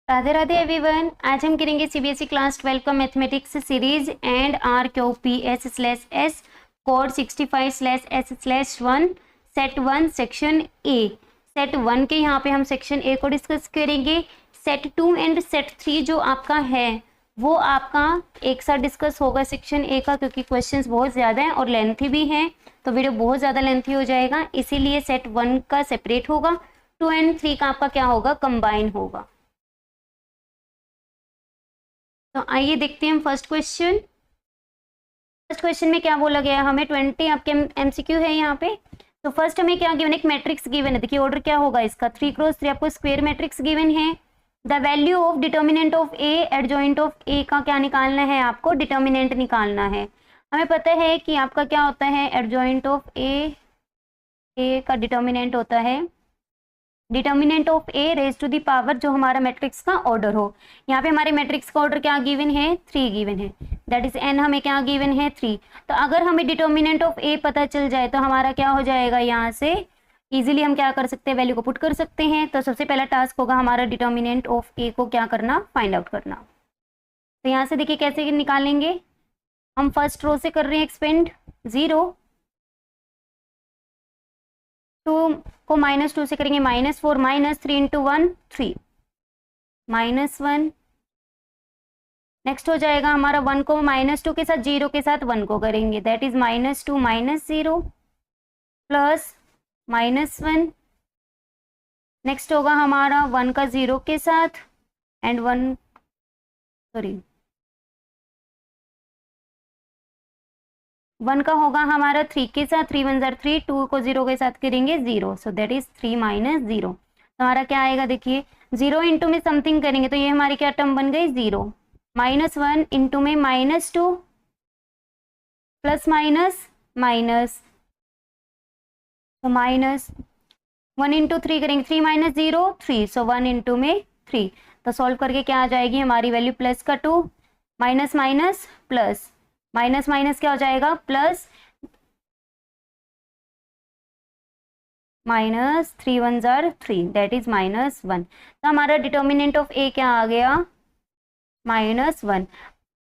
Radhe Radhe everyone. आज हम करेंगे सीबीएसई क्लास 12 का mathematics series and RQPS/S code 65/S/1 set 1 section A. Set 1 के यहाँ पे हम सेक्शन ए को डिस्कस करेंगे। सेट 2 एंड सेट 3 जो आपका है वो आपका एक साथ डिस्कस होगा सेक्शन ए का, क्योंकि क्वेश्चंस बहुत ज़्यादा हैं और लेंथी भी हैं, तो वीडियो बहुत ज़्यादा लेंथी हो जाएगा, इसीलिए सेट 1 का सेपरेट होगा, 2 एंड 3 का आपका क्या होगा, कंबाइन होगा। तो आइए देखते हैं हम फर्स्ट क्वेश्चन। फर्स्ट क्वेश्चन में क्या बोला गया हमें, 20 आपके एमसीक्यू है यहाँ पे। तो फर्स्ट हमें क्या गिवन, एक मैट्रिक्स गिवन है। देखिए ऑर्डर क्या होगा इसका, 3x3 आपको स्क्वायर मैट्रिक्स गिवन है। The value of determinant of A adjoint of A का क्या निकालना है, आपको डिटर्मिनेंट निकालना है। हमें पता है कि आपका क्या होता है, एडजॉइंट ऑफ ए का डिटर्मिनेंट होता है determinant of a raise to the power, जो हमारा मैट्रिक्स का ऑर्डर हो। यहाँ पे हमारे मैट्रिक्स का ऑर्डर क्या गिवन है, 3 गिवन है, दैट इज एन हमें क्या गिवन है, 3। तो अगर हमें डिटर्मिनेंट ऑफ ए पता चल जाए तो हमारा क्या हो जाएगा, यहाँ से इजीली हम क्या कर सकते हैं, वैल्यू को पुट कर सकते हैं। तो सबसे पहला टास्क होगा हमारा डिटर्मिनेंट ऑफ ए को क्या करना, फाइंड आउट करना। तो यहाँ से देखिए कैसे निकालेंगे, हम फर्स्ट रो से कर रहे हैं एक्सपेंड, 0 2 को -2 से करेंगे -4, -3 इंटू 1 3 -1। नेक्स्ट हो जाएगा हमारा 1 को -2 के साथ 0 के साथ 1 को करेंगे, दैट इज -2 -0 प्लस -1। नेक्स्ट होगा हमारा 1 का 0 के साथ एंड 1 का होगा हमारा 3 के साथ, 3 1 ज़र 3, 2 को 0 के साथ करेंगे 0, सो दैट इज 3 -0। तो हमारा क्या आएगा, देखिए 0 इंटू में समथिंग करेंगे तो ये हमारी क्या टर्म बन गई, 0 -1 इंटू में -2 प्लस माइनस तो -1 इंटू 3 करेंगे, 3 -0 3, सो 1 इंटू में 3। तो सॉल्व करके क्या आ जाएगी हमारी वैल्यू, प्लस का 2 माइनस प्लस माइनस क्या हो जाएगा, प्लस -3 1 ज़र 3, दैट इज -1। तो हमारा डिटर्मिनेंट ऑफ ए क्या आ गया, -1।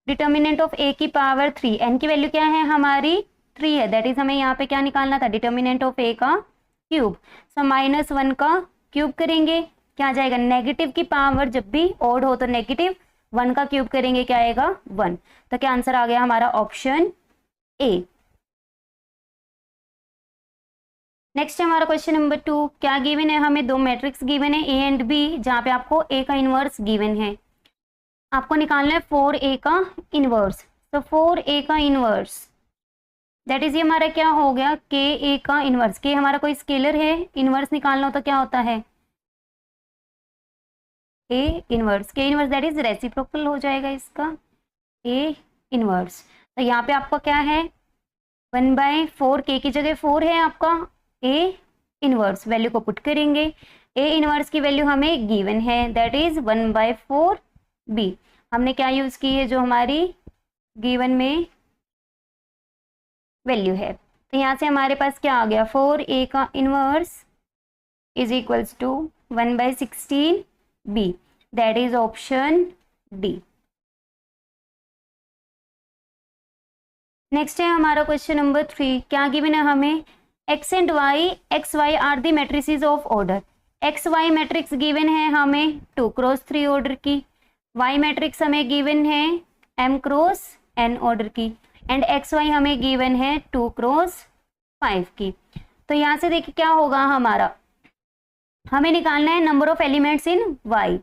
डिटर्मिनेंट ऑफ ए की पावर 3, एन की वैल्यू क्या है हमारी 3 है, दैट इज हमें यहाँ पे क्या निकालना था, डिटर्मिनेंट ऑफ ए का क्यूब। सो -1 का क्यूब करेंगे, क्या आ जाएगा, नेगेटिव की पावर जब भी ओड हो तो नेगेटिव, 1 का क्यूब करेंगे क्या आएगा, 1। तो क्या आंसर आ गया हमारा, ऑप्शन ए। नेक्स्ट हमारा क्वेश्चन नंबर 2, क्या गिवन है हमें, 2 मैट्रिक्स गिवन है ए एंड बी, जहाँ पे आपको ए का इनवर्स गिवन है। आपको निकालना है 4a का इनवर्स। तो 4a का इनवर्स दैट इज ये हमारा क्या हो गया, के ए का इनवर्स। के हमारा कोई स्केलर है, इनवर्स निकालना हो तो क्या होता है, ए इनवर्स, के इनवर्स दैट इज रेसिप्रोकल हो जाएगा इसका, ए इनवर्स। तो यहाँ पे आपका क्या है, 1/4, के की जगह 4 है आपका, ए इनवर्स वैल्यू को पुट करेंगे। ए इनवर्स की वैल्यू हमें गिवन है, दैट इज 1/4 बी। हमने क्या यूज की है, जो हमारी गिवन में वैल्यू है। तो यहाँ से हमारे पास क्या आ गया, 4a का inverse is equals to 1/16 B, that is option D. Next है हमारा क्वेश्चन नंबर 3, क्या गिवन है हमें, X and Y, X Y are the matrices of order. X Y matrix given है हमें 2x3 ऑर्डर की, वाई मैट्रिक्स हमें given है m×n ऑर्डर की, एंड एक्स वाई हमें गिवन है 2x5 की। तो यहाँ से देखिए क्या होगा हमारा, हमें निकालना है number of elements in Y,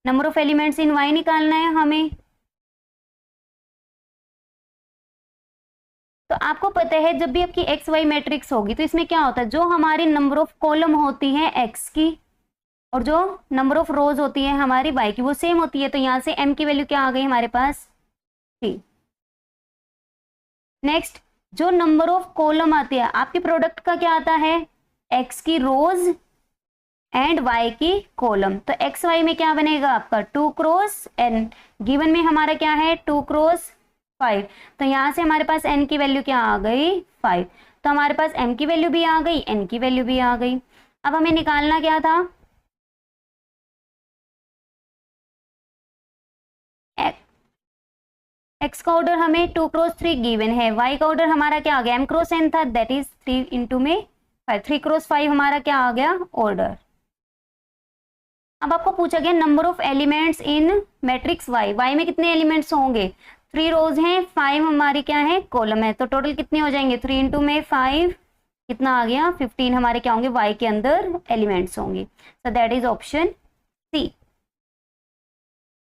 number of elements in Y निकालना है हमें। तो आपको पता है जब भी आपकी एक्स वाई मैट्रिक्स होगी तो इसमें क्या होता है, जो हमारी नंबर ऑफ कॉलम होती है एक्स की और जो नंबर ऑफ रोज होती है हमारी वाई की वो सेम होती है। तो यहाँ से m की वैल्यू क्या आ गई हमारे पास, 3। नेक्स्ट जो नंबर ऑफ कॉलम आती है आपके प्रोडक्ट का क्या आता है, x की रोज एंड y की कॉलम। तो एक्स वाई में क्या बनेगा आपका 2x n, गिवन में हमारा क्या है 2x5। तो यहाँ से हमारे पास n की वैल्यू क्या आ गई 5। तो हमारे पास m की वैल्यू भी आ गई, n की वैल्यू भी आ गई। अब हमें निकालना क्या था, x का ऑर्डर हमें 2 क्रॉस 3 गिवन है, y का ऑर्डर हमारा क्या आ गया, m क्रॉस n था, दैट इज 3 इंटू में 5, 3 क्रॉस 5 हमारा क्या आ गया ऑर्डर। अब आपको पूछा गया number of elements in matrix y में कितने एलिमेंट्स होंगे, 3 रोज हैं, 5 हमारी क्या है कॉलम है, तो टोटल कितने हो जाएंगे 3 इंटू में 5 कितना आ गया 15 हमारे क्या होंगे y के अंदर एलिमेंट्स होंगे। So that is option C.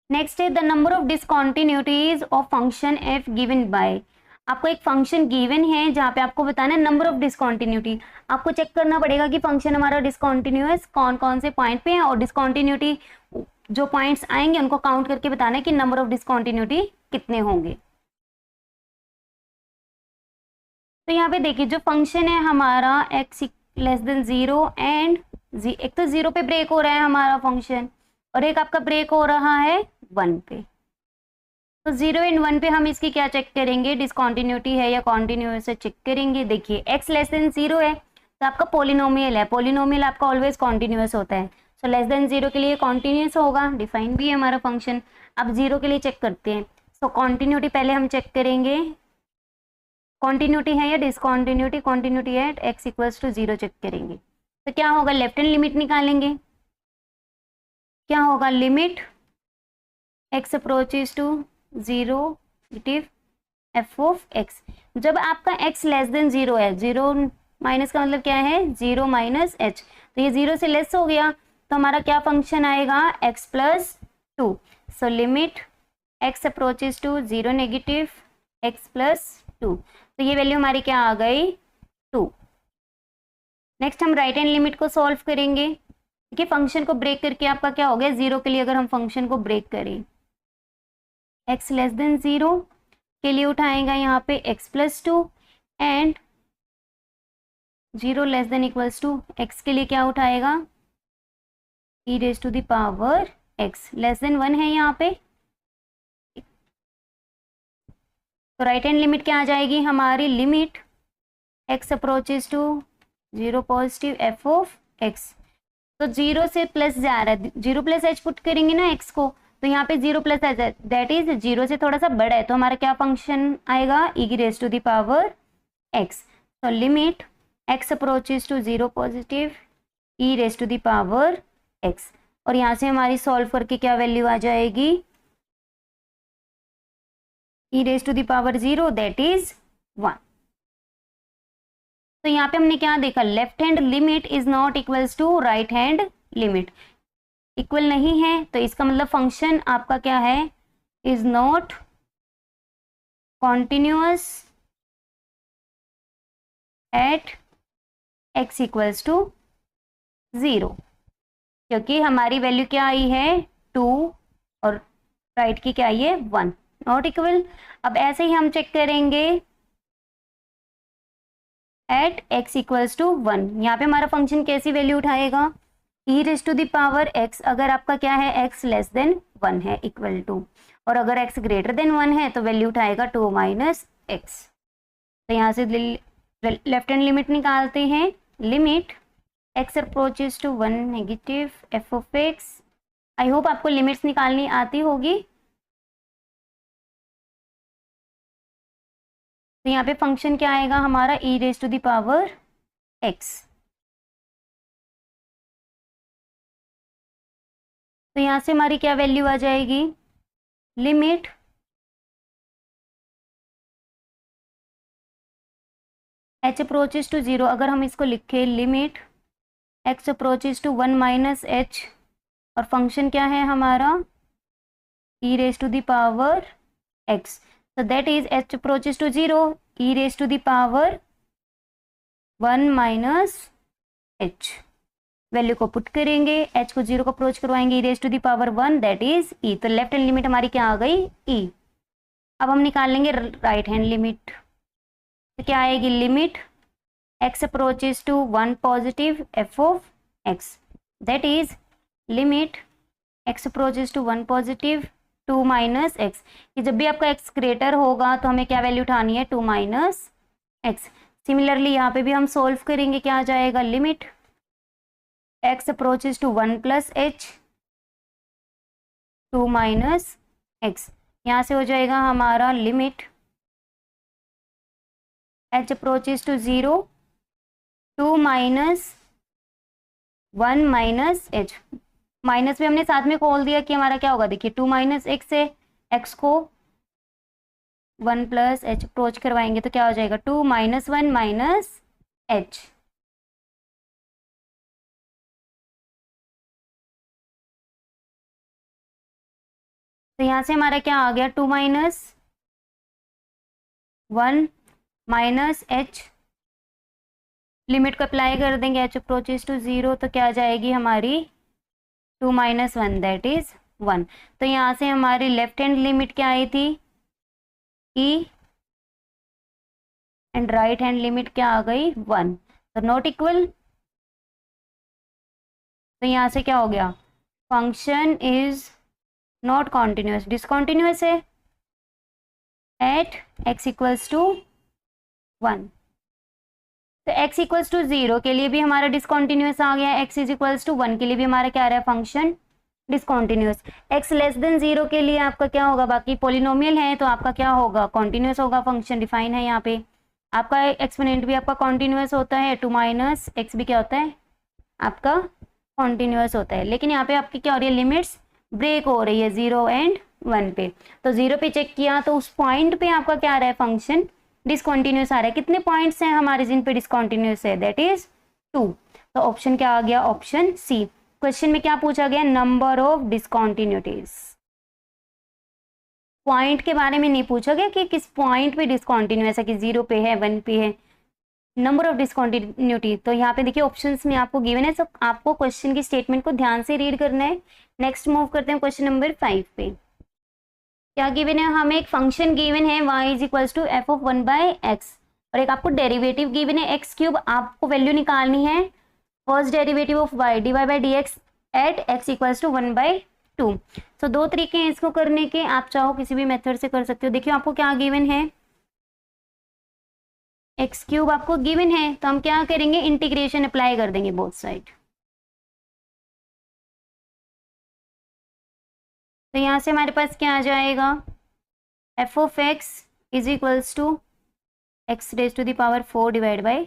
Next है the number of discontinuities of function F given by. आपको एक फंक्शन गिवन है जहाँ पे आपको बताना है नंबर ऑफ डिसकॉन्टिन्यूटी। आपको चेक करना पड़ेगा कि फंक्शन हमारा डिसकॉन्टिन्यूअस कौन कौन से पॉइंट पे है, और डिसकॉन्टिन्यूटी जो पॉइंट्स आएंगे उनको काउंट करके बताना है कि नंबर ऑफ डिसकॉन्टिन्यूटी कितने होंगे। तो यहाँ पे देखिए जो फंक्शन है हमारा x लेस देन 0 एंड एक तो 0 पे ब्रेक हो रहा है हमारा फंक्शन, और एक आपका ब्रेक हो रहा है 1 पे। तो 0 एंड 1 पे हम इसकी क्या चेक करेंगे, डिसकॉन्टिन्यूटी है या कॉन्टिन्यूअस है चेक करेंगे। देखिए x लेस देन 0 है तो आपका पोलिनोमियल है, पोलिनोमियल आपका ऑलवेज कॉन्टिन्यूअस होता है, सो लेस देन 0 के लिए कॉन्टिन्यूअस होगा, डिफाइन भी है हमारा फंक्शन। अब 0 के लिए चेक करते हैं, सो कॉन्टिन्यूटी पहले हम चेक करेंगे, कॉन्टिन्यूटी है या डिसकॉन्टिन्यूटी, कॉन्टिन्यूटी है x इक्वल्स टू 0 चेक करेंगे। तो क्या होगा, लेफ्ट हैंड लिमिट निकालेंगे, क्या होगा limit x approaches to 0 negative f of x। जब आपका x लेस देन 0 है, 0 माइनस का मतलब क्या है 0 माइनस h, तो ये 0 से लेस हो गया तो हमारा क्या फंक्शन आएगा x plus 2। So limit x approaches to 0 negative x plus 2, तो ये वैल्यू हमारी क्या आ गई 2। नेक्स्ट हम राइट हैंड लिमिट को सॉल्व करेंगे। देखिए फंक्शन को ब्रेक करके आपका क्या हो गया 0 के लिए अगर हम फंक्शन को ब्रेक करें, x लेस देन 0 के लिए उठाएगा यहाँ पे x plus 2 and 0 less than equals to x के लिए क्या उठाएगा e raise to the power x less than 1 है यहाँ पे, तो राइट हैंड लिमिट क्या आ जाएगी हमारी limit x approaches to 0 positive f of x। तो 0 से प्लस जा रहा है, 0 प्लस h पुट करेंगे ना x को, तो यहाँ पे 0 प्लस h दैट इज 0 से थोड़ा सा बड़ा है, तो हमारा क्या फंक्शन आएगा e की raise to the power x। तो limit x approaches to 0 positive e raise to the power x, और यहाँ से हमारी सॉल्व करके क्या वैल्यू आ जाएगी e raise to the power 0 that is 1। तो यहाँ पे हमने क्या देखा, left hand limit is not equals to right hand limit, equal नहीं है, तो इसका मतलब फंक्शन आपका क्या है is not continuous at x equals to 0, क्योंकि हमारी वैल्यू क्या आई है 2 और राइट की क्या आई है 1, नॉट इक्वल। अब ऐसे ही हम चेक करेंगे एट x इक्वल्स टू 1, यहाँ पे हमारा फंक्शन कैसी वैल्यू उठाएगा e raise to the power x, अगर आपका क्या है x लेस देन 1 है इक्वल टू, और अगर x ग्रेटर देन 1 है तो वैल्यू उठाएगा 2 माइनस x। तो यहाँ से लेफ्ट हैंड लिमिट निकालते हैं, limit x approaches to 1 negative f of x। I hope आपको लिमिट्स निकालनी आती होगी। तो यहाँ पे फंक्शन क्या आएगा हमारा e raise to the power x। तो यहाँ से हमारी क्या वैल्यू आ जाएगी, लिमिट h अप्रोचेस टू 0, अगर हम इसको लिखें limit x approaches to 1 minus h, और फंक्शन क्या है हमारा e raise to the power x, so that is h approaches to 0 e raised to the power 1 minus h, value को put करेंगे, h को 0 को अप्रोच करवाएंगे e raised to the power 1 that is e। तो left hand limit हमारी क्या आ गई e। अब हम निकाल लेंगे राइट हैंड लिमिट, तो क्या आएगी limit x approaches to 1 positive f of x, that is limit x approaches to 1 positive 2 minus x, कि जब भी आपका x ग्रेटर होगा तो हमें क्या वैल्यू उठानी है 2 माइनस एक्स। सिमिलरली यहाँ पे भी हम सोल्व करेंगे, क्या आ जाएगा limit x approaches to 1 plus h 2 minus x. यहाँ से हो जाएगा हमारा limit h approaches to 0 2 minus 1 minus h, minus भी हमने साथ में खोल दिया कि हमारा क्या होगा, देखिए 2 माइनस x से x को 1 प्लस h अप्रोच करवाएंगे तो क्या हो जाएगा 2 माइनस 1 माइनस h। तो यहाँ से हमारा क्या आ गया 2 माइनस 1 माइनस h, लिमिट को अप्लाई कर देंगे h अप्रोचेज टू 0 तो क्या आ जाएगी हमारी 2 माइनस 1 दैट इज 1। तो यहाँ से हमारी लेफ्ट हैंड लिमिट क्या आई थी e and right hand limit क्या आ गई 1, तो नॉट इक्वल। तो यहाँ से क्या हो गया function is not continuous, discontinuous है एट x इक्वल्स टू 1। तो x इक्वल्स टू 0 के लिए भी हमारा डिसकॉन्टिन्यूस आ गया, x इज इक्वल्स टू 1 के लिए भी हमारा क्या आ रहा है function discontinuous. x less then 0 के लिए आपका क्या होगा, बाकी पॉलिनोमियल है तो आपका क्या होगा कॉन्टिन्यूस होगा, फंक्शन डिफाइन है यहाँ पे। आपका एक्सपोनेंट भी आपका कॉन्टिन्यूस होता है, 2 माइनस x भी क्या होता है आपका कॉन्टिन्यूस होता है। लेकिन यहाँ पे आपकी क्या हो रही है लिमिट्स ब्रेक हो रही है 0 एंड 1 पे। तो 0 पे चेक किया तो उस पॉइंट पे आपका क्या आ रहा है फंक्शन डिसकॉन्टिन्यूस आ रहा है। कितने पॉइंट्स हैं हमारे जिन पे डिसकॉन्टिन्यूस है, दैट इज 2। तो ऑप्शन क्या आ गया ऑप्शन सी। क्वेश्चन में क्या पूछा गया नंबर ऑफ डिसकॉन्टिन्यूटीज, पॉइंट के बारे में नहीं पूछा गया कि किस पॉइंट पे डिसकॉन्टिन्यूस है कि 0 पे है 1 पे है, नंबर ऑफ डिसकॉन्टिन्यूटी। तो यहाँ पे देखिए ऑप्शंस में आपको गिवन है, तो आपको क्वेश्चन की स्टेटमेंट को ध्यान से रीड करना है। नेक्स्ट मूव करते हैं क्वेश्चन नंबर 5 पे। क्या गिवन है, हमें एक फंक्शन गिवन है y is equals to f of 1 by x और एक आपको डेरिवेटिव गिवन है एक्स क्यूब। आपको वैल्यू निकालनी है first derivative of y dy by D x at x equals to 1 by 2। तो दो तरीके हैं इसको करने के, आप चाहो किसी भी मेथड से कर सकते हो। देखिए आपको क्या गिवन है एक्स क्यूब आपको गिवन है, तो हम क्या करेंगे इंटीग्रेशन अप्लाई कर देंगे बोथ साइड। तो यहाँ से हमारे पास क्या आ जाएगा f of x is equals to x raise to the power 4 divide by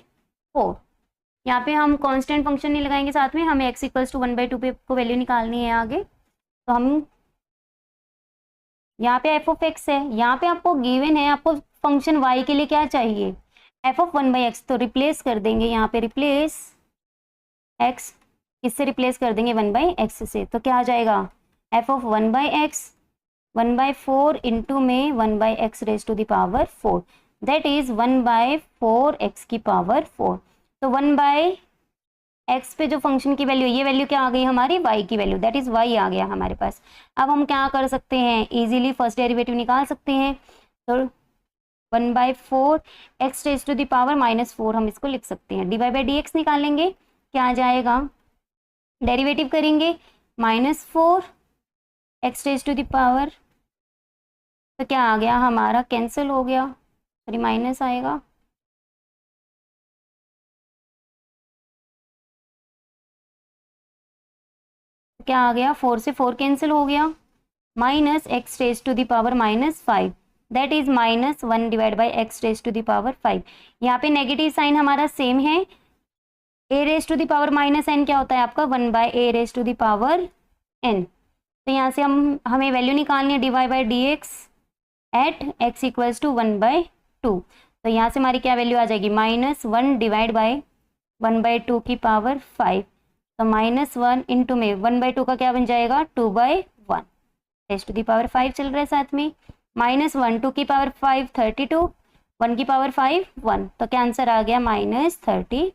4। यहाँ पे हम कांस्टेंट फंक्शन नहीं लगाएंगे, साथ में हमें एक्स इक्वल्स टू 1 बाई 2 पे को वैल्यू निकालनी है आगे। तो हम यहाँ पे एफ ऑफ एक्स है, यहाँ पे आपको गिवन है आपको फंक्शन वाई के लिए क्या चाहिए एफ ऑफ 1 बाई एक्स। तो रिप्लेस कर देंगे यहाँ पे, रिप्लेस एक्स इससे रिप्लेस कर देंगे 1 बाई एक्स से। तो क्या आ जाएगा f of 1 by x 1 by 4 into में 1 by x raise to the power 4 that is 1 by 4 x की पावर 4। तो 1 बाई एक्स पे जो फंक्शन की वैल्यू, ये वैल्यू क्या आ गई हमारी वाई की वैल्यू, दैट इज वाई आ गया हमारे पास। अब हम क्या कर सकते हैं इजीली फर्स्ट डेरिवेटिव निकाल सकते हैं। तो 1 by 4 x raise to the power -4 हम इसको लिख सकते हैं। D Y by D x निकालेंगे, क्या आ जाएगा डेरिवेटिव करेंगे -4 x raise to the power, तो क्या आ गया हमारा कैंसिल हो गया, सॉरी माइनस आएगा। क्या आ गया 4 से 4 कैंसिल हो गया, minus X raise to the power -5 that is -1 divide by x raise to the power 5। यहाँ पे नेगेटिव साइन हमारा सेम है, A raise to the power -n क्या होता है आपका 1 by A raise to the power n। तो यहाँ से हमें वैल्यू निकालनी है D Y by D x at x equals to 1 by 2। तो यहाँ से हमारी क्या वैल्यू आ जाएगी -1 डिवाइड बाई 1 बाई 2 की पावर 5। तो -1 इंटू में 1 बाई 2 का क्या बन जाएगा 2 by 1 raise to the power 5 चल रहा है साथ में, -1 2 की पावर 5 32 1 की पावर 5 1। तो क्या आंसर आ गया -32।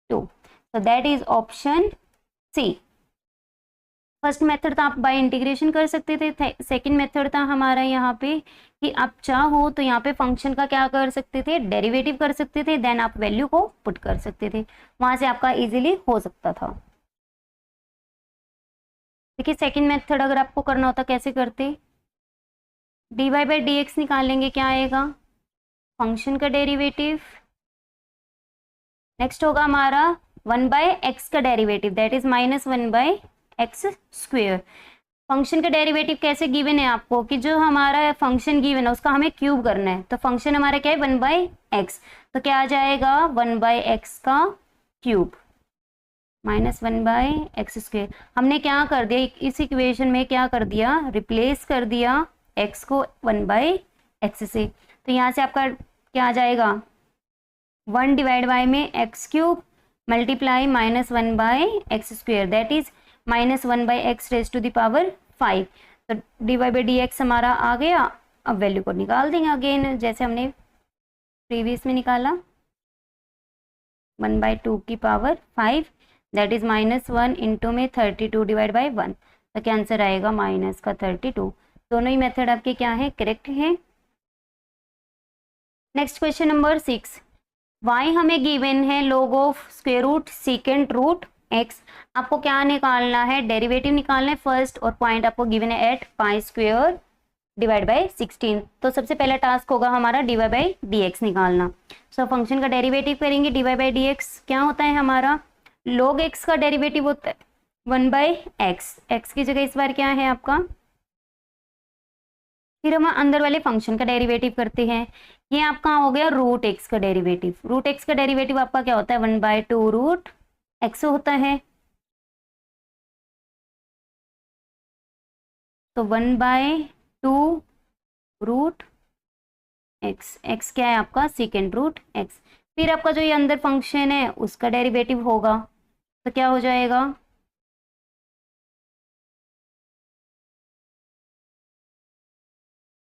तो that is option C. First method था आप बाय इंटीग्रेशन कर सकते थे, सेकंड मेथड था हमारा यहाँ पे कि आप चाहो तो यहाँ पे फंक्शन का क्या कर सकते थे डेरिवेटिव कर सकते थे, देन आप वैल्यू को पुट कर सकते थे, वहां से आपका इजीली हो सकता था। देखिए सेकंड मेथड अगर आपको करना होता कैसे करते, d Y by D x निकालेंगे, क्या आएगा फंक्शन का डेरिवेटिव, नेक्स्ट होगा हमारा 1 बाय एक्स का derivative that is -1 by x square. Function का डेरिवेटिव कैसे गिवन है आपको कि जो हमारा फंक्शन गिवन है उसका हमें क्यूब करना है। तो फंक्शन हमारा क्या है 1/x, तो क्या आ जाएगा 1/x का क्यूब माइनस 1/x²। हमने क्या कर दिया इस इक्वेशन में, क्या कर दिया, रिप्लेस कर दिया x को 1/x से। तो यहाँ से आपका क्या आ जाएगा 1 डिवाइड बाय में x³ multiply minus 1/x², that is minus 1/x⁵5। तो dy/dx हमारा आ गया। अब वैल्यू को निकाल देंगे अगेन जैसे हमने प्रीवियस में निकाला, 1/2⁵ दैट इज -1 इंटू में 32 डिवाइड बाई 1। तो क्या आंसर आएगा -32। दोनों ही मेथड आपके क्या है, करेक्ट है। नेक्स्ट क्वेश्चन नंबर 6, y हमें गिवन है log of square root second root x। आपको क्या निकालना है, डेरिवेटिव निकालना है फर्स्ट, और पॉइंट आपको गिवन है एट π² डिवाइड बाई 16। तो सबसे पहला टास्क होगा हमारा dy/dx निकालना। सो फंक्शन का डेरिवेटिव करेंगे, dy/dx क्या होता है हमारा, log x का डेरिवेटिव होता है 1/x, x की जगह इस बार क्या है आपका, फिर हम अंदर वाले फंक्शन का डेरिवेटिव करते हैं। ये आपका हो गया रूट x का डेरिवेटिव। रूट x का डेरिवेटिव आपका क्या होता है 1/2 रूट x होता है। तो 1/2 रूट x, x क्या है आपका सेकेंड रूट x। फिर आपका जो ये अंदर फंक्शन है उसका डेरिवेटिव होगा, तो क्या हो जाएगा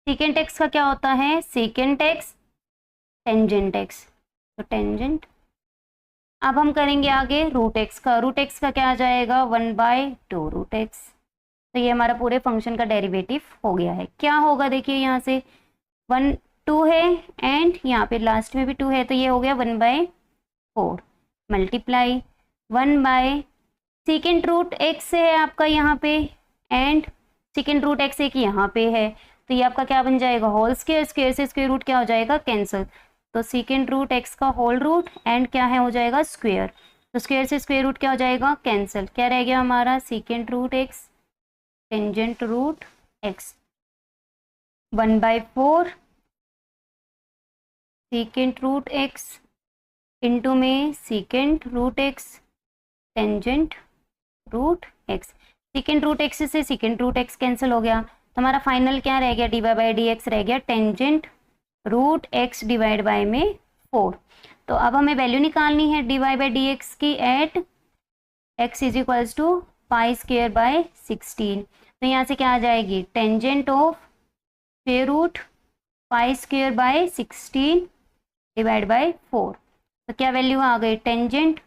सेकेंड x का क्या होता है, सेकेंड x टेंजेंट x, तो टेंजेंट। अब हम करेंगे आगे रूट x का। रूट x का क्या आ जाएगा 1/2 रूट x। तो ये हमारा पूरे फंक्शन का डेरिवेटिव हो गया है। क्या होगा देखिए यहाँ से 1 2 है एंड यहाँ पे लास्ट में भी 2 है, तो ये हो गया 1/4 मल्टीप्लाई 1 सेकेंड रूट x है आपका यहाँ पे, एंड सेकेंड रूट x एक यहाँ पे है। तो ये आपका क्या बन जाएगा होल स्क्वायर, स्क्वायर से स्क्वायर रूट क्या हो जाएगा कैंसिल। तो सेकेंड रूट x का होल रूट एंड क्या है हो जाएगा स्क्वायर। तो स्क्वायर से स्क्वायर रूट क्या हो जाएगा कैंसिल। क्या रह गया हमारा second root x tangent root x 1/4 second root x into में second root x tangent root x। Second root x से सेकेंड रूट x कैंसिल हो गया, तो हमारा फाइनल क्या रह गया dy/dx रह गया tangent root x divide by में 4। तो अब हमें वैल्यू निकालनी है dy/dx की at x is equals to π²/16। तो यहाँ से क्या आ जाएगी tangent of square root π²/16 divide by 4। तो क्या वैल्यू आ गई टेंजेंट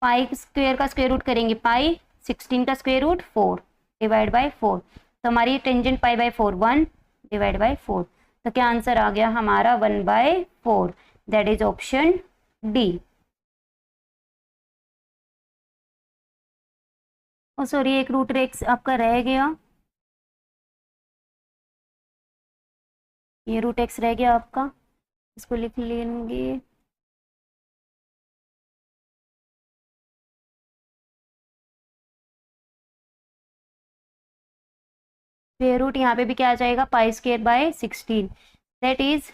π² का स्क्वायर रूट करेंगे पाई, 16 का स्क्वायर रूट 4 डिवाइड बाय 4। तो हमारी टेंजेंट π/4 1 डिवाइड बाय 4। तो क्या आंसर आ गया हमारा 1/4, that is option D. Oh sorry एक रूट x आपका रह गया, ये रूट x रह गया आपका, इसको लिख लेंगे स्क्वायर रूट, यहाँ पे भी क्या आ जाएगा π²/16 दैट इज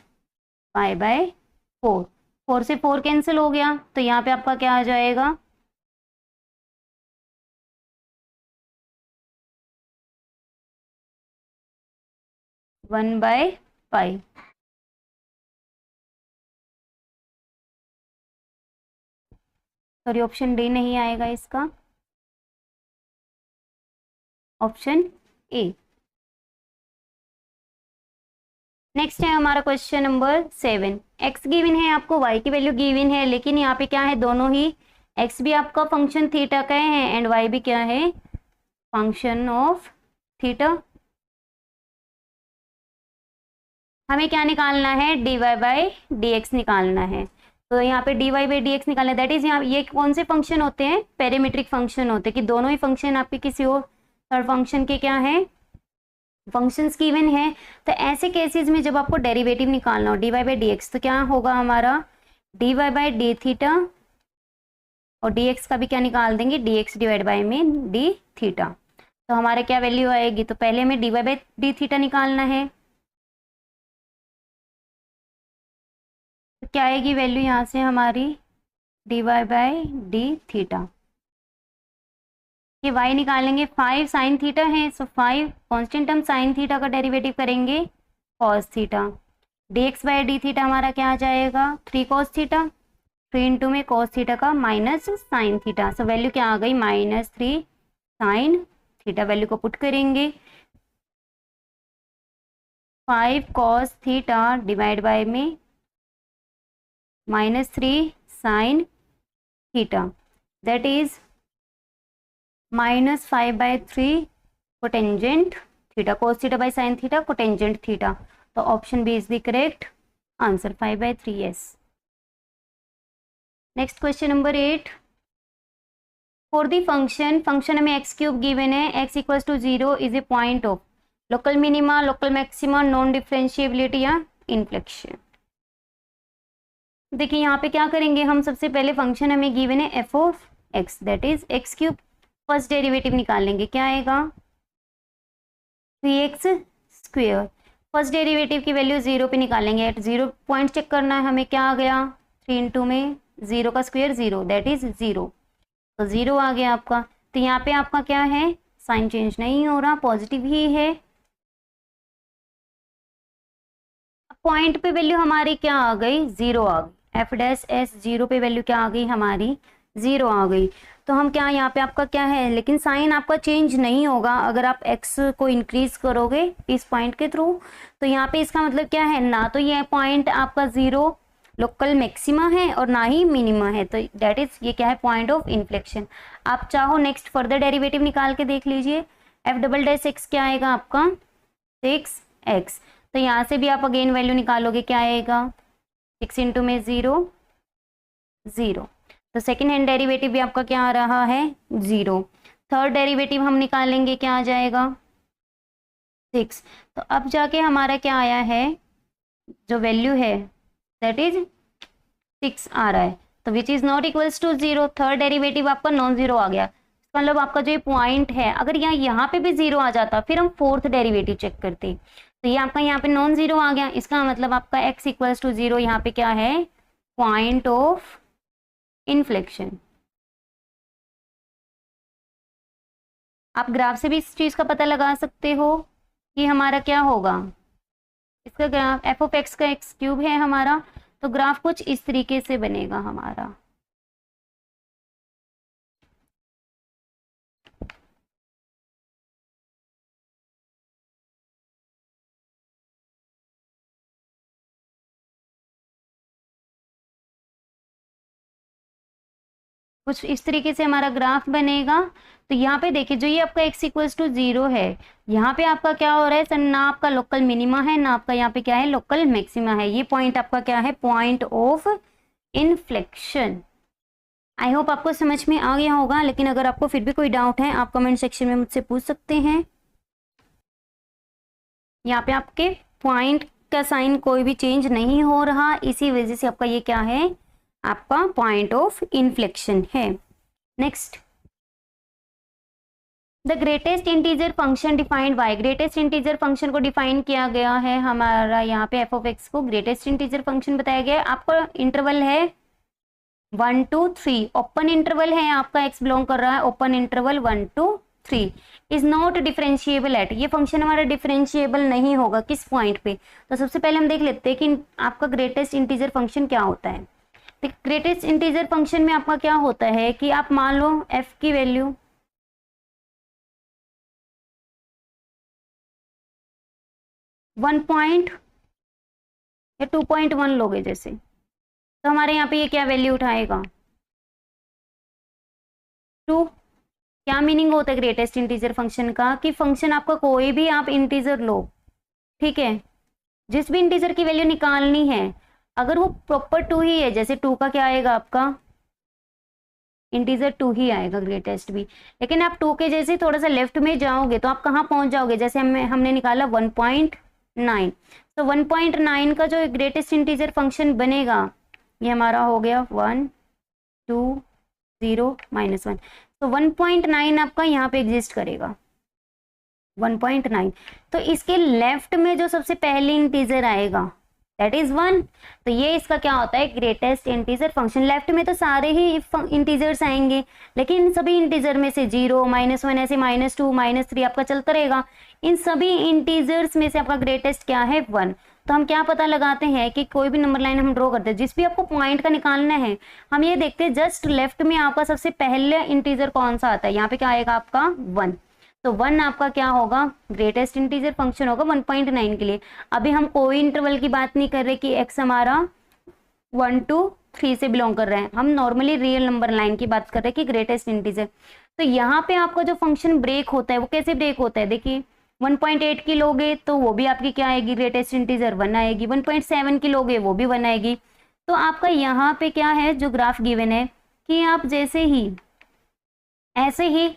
π/4। 4 से 4 कैंसिल हो गया, तो यहाँ पे आपका क्या आ जाएगा 1/π। सॉरी ऑप्शन डी नहीं आएगा इसका, ऑप्शन ए। नेक्स्ट है हमारा क्वेश्चन नंबर 7। x गिवन है आपको, y की वैल्यू गिवन है, लेकिन यहाँ पे क्या है दोनों ही x भी आपका फंक्शन थीटा का है एंड y भी क्या है फंक्शन ऑफ थीटा। हमें क्या निकालना है dy/dx निकालना है। तो यहाँ पे dy/dx निकालना है, दैट इज यहाँ ये कौन से फंक्शन होते हैं पैरामीट्रिक फंक्शन होते हैं कि दोनों ही फंक्शन आपके किसी और थर्ड फंक्शन के क्या है फंक्शंस गिवन है। तो ऐसे केसेस में जब आपको डेरिवेटिव निकालना हो dy/dx, तो क्या होगा हमारा dy/d थीटा, और dx का भी क्या निकाल देंगे dx डिवाइड बाय में d थीटा। तो हमारा क्या वैल्यू आएगी, तो पहले हमें dy बाई डी थीटा निकालना है। तो क्या आएगी वैल्यू यहाँ से हमारी, dy बाई डी थीटा। ये y निकालेंगे, 5 साइन थीटा है, सो 5 कॉन्स्टेंट हम साइन थीटा का डेरिवेटिव करेंगे cos theta. dx by D theta हमारा क्या आ जाएगा, 3 कॉस थीटा, 3 इंटू में कॉस थीटा का minus sine theta. So value क्या आ गई, -3 साइन थीटा। वैल्यू को पुट करेंगे, 5 कॉस थीटा डिवाइड बाय में -3 sine theta, that is -5/3 cotangent theta, cos theta by sine theta cotangent theta. तो option B is the correct answer, 5/3 yes. Next question number 8, for the function हमें X cube given है, x equals to 0 is a point of local minima, local maxima, non differentiability या inflection. देखिए यहाँ पे क्या करेंगे हम, सबसे पहले फंक्शन हमें गिवन है f of x, that is x cube. First derivative निकालेंगे, क्या आएगा 3x स्क्वेयर। फर्स्ट डेरिवेटिव की वैल्यू 0 पे निकालेंगे, एट 0 पॉइंट चेक करना है हमें, क्या आ गया 3 इंटू में 0 का स्क्वेयर 0, दैट इज 0, तो 0 आ गया आपका। तो यहाँ पे आपका क्या है, साइन चेंज नहीं हो रहा, पॉजिटिव ही है। पॉइंट पे वैल्यू हमारी क्या आ गई, 0 आ गई, एफ डैश एस 0 पे वैल्यू क्या आ गई हमारी, 0 आ गई। तो हम क्या, यहाँ पे आपका क्या है, लेकिन साइन आपका चेंज नहीं होगा अगर आप x को इंक्रीज करोगे इस पॉइंट के थ्रू। तो यहाँ पे इसका मतलब क्या है, ना तो ये पॉइंट आपका 0 लोकल मैक्सिमा है और ना ही मिनिमा है, तो दैट इज ये क्या है, पॉइंट ऑफ इन्फ्लेक्शन। आप चाहो नेक्स्ट फर्दर डेरिवेटिव निकाल के देख लीजिए, एफ डबल डैश एक्स क्या आएगा आपका 6x। तो यहाँ से भी आप अगेन वैल्यू निकालोगे, क्या आएगा 6 इंटू में 0 0, तो सेकेंड हैंड डेरिवेटिव भी आपका क्या आ रहा है 0। थर्ड डेरिवेटिव हम निकालेंगे, क्या आ जाएगा 6। तो अब जाके हमारा क्या आया है, जो वैल्यू है दैट इज 6 आ रहा है, तो which is not equals to 0। Third derivative आपका नॉन जीरो आ गया, मतलब आपका जो ये पॉइंट है, अगर यहाँ पे भी 0 आ जाता फिर हम फोर्थ डेरिवेटिव चेक करते, तो ये आपका यहाँ पे नॉन जीरो आ गया, इसका मतलब आपका x इक्वल्स टू 0 यहाँ पे क्या है, पॉइंट ऑफ इन्फ्लेक्शन। आप ग्राफ से भी इस चीज का पता लगा सकते हो कि हमारा क्या होगा, इसका ग्राफ एफ ऑफ एक्स का एक्स क्यूब है हमारा, तो ग्राफ कुछ इस तरीके से बनेगा हमारा। कुछ इस तरीके से हमारा ग्राफ बनेगा। तो यहाँ पे देखिए, जो ये आपका x इक्वल्स टू 0 है, यहाँ पे आपका क्या हो रहा है सर, ना आपका लोकल मिनिमा है ना आपका यहाँ पे क्या है लोकल मैक्सिमा है, ये पॉइंट आपका क्या है, point of inflection. I hope आपको समझ में आ गया होगा, लेकिन अगर आपको फिर भी कोई डाउट है आप कमेंट सेक्शन में मुझसे पूछ सकते हैं। यहाँ पे आपके पॉइंट का साइन कोई भी चेंज नहीं हो रहा, इसी वजह से आपका ये क्या है, आपका पॉइंट ऑफ इन्फ्लेक्शन है। Next, the greatest integer function defined by, greatest integer function को डिफाइन किया गया है हमारा यहाँ पे एफ ऑफ एक्स को ग्रेटेस्ट इंटीजर फंक्शन बताया गया है। आपका इंटरवल है 1 to 3, ओपन इंटरवल है आपका, एक्स बिलोंग कर रहा है open interval 1 to 3, is not differentiable eight, ये फंक्शन हमारा डिफरेंशिएबल नहीं होगा किस पॉइंट पे। तो सबसे पहले हम देख लेते हैं कि आपका ग्रेटेस्ट इंटीजर फंक्शन क्या होता है। ग्रेटेस्ट इंटीजर फंक्शन में आपका क्या होता है कि आप मान लो f की वैल्यू 1 या 2.1 लोगे जैसे, तो हमारे यहाँ पे ये क्या वैल्यू उठाएगा 2। क्या मीनिंग होता है ग्रेटेस्ट इंटीजर फंक्शन का, कि फंक्शन आपका कोई भी आप इंटीजर लो, ठीक है, जिस भी इंटीजर की वैल्यू निकालनी है, अगर वो प्रॉपर 2 ही है, जैसे 2 का क्या आएगा आपका इंटीजर 2 ही आएगा ग्रेटेस्ट भी, लेकिन आप 2 के जैसे थोड़ा सा लेफ्ट में जाओगे तो आप कहाँ पहुंच जाओगे, जैसे हमने निकाला 1.9, तो 1.9 का जो ग्रेटेस्ट इंटीजर फंक्शन बनेगा ये हमारा हो गया 1 2 0 -1, तो 1.9 आपका यहाँ पे एग्जिस्ट करेगा, 1.9। तो इसके लेफ्ट में जो सबसे पहले इंटीजर आएगा दैट इज 1। तो ये इसका क्या होता है, ग्रेटेस्ट इंटीजर फंक्शन। लेफ्ट में तो सारे ही इंटीजर्स आएंगे, लेकिन इन सभी इंटीजर में से 0, -1 ऐसे -2 -3 आपका चलता रहेगा। इन सभी इंटीजर्स में से आपका ग्रेटेस्ट क्या है, 1। तो हम क्या पता लगाते हैं कि कोई भी नंबर लाइन हम ड्रॉ करते हैं, जिस भी आपको पॉइंट का निकालना है, हम ये देखते हैं जस्ट लेफ्ट में आपका सबसे पहले इंटीजर कौन सा आता है। यहाँ पे क्या आएगा आपका 1। तो 1 आपका क्या होगा, ग्रेटेस्ट इंटीजर फंक्शन होगा 1.9 के लिए। अभी हम कोई इंटरवल की बात नहीं कर रहे कि x हमारा 1 to 3 से बिलोंग कर रहे हैं, हम नॉर्मली रियल नंबर लाइन की बात कर रहे हैं कि ग्रेटेस्ट इंटीजर। तो यहाँ पे आपका जो फंक्शन ब्रेक होता है वो कैसे ब्रेक होता है, देखिए 1.8 की लोगे तो वो भी आपकी क्या आएगी, ग्रेटेस्ट इंटीजर 1 आएगी। 1.7 की लोगे वो भी 1 आएगी। तो आपका यहाँ पे क्या है, जो ग्राफ गिवन है कि आप जैसे ही ऐसे ही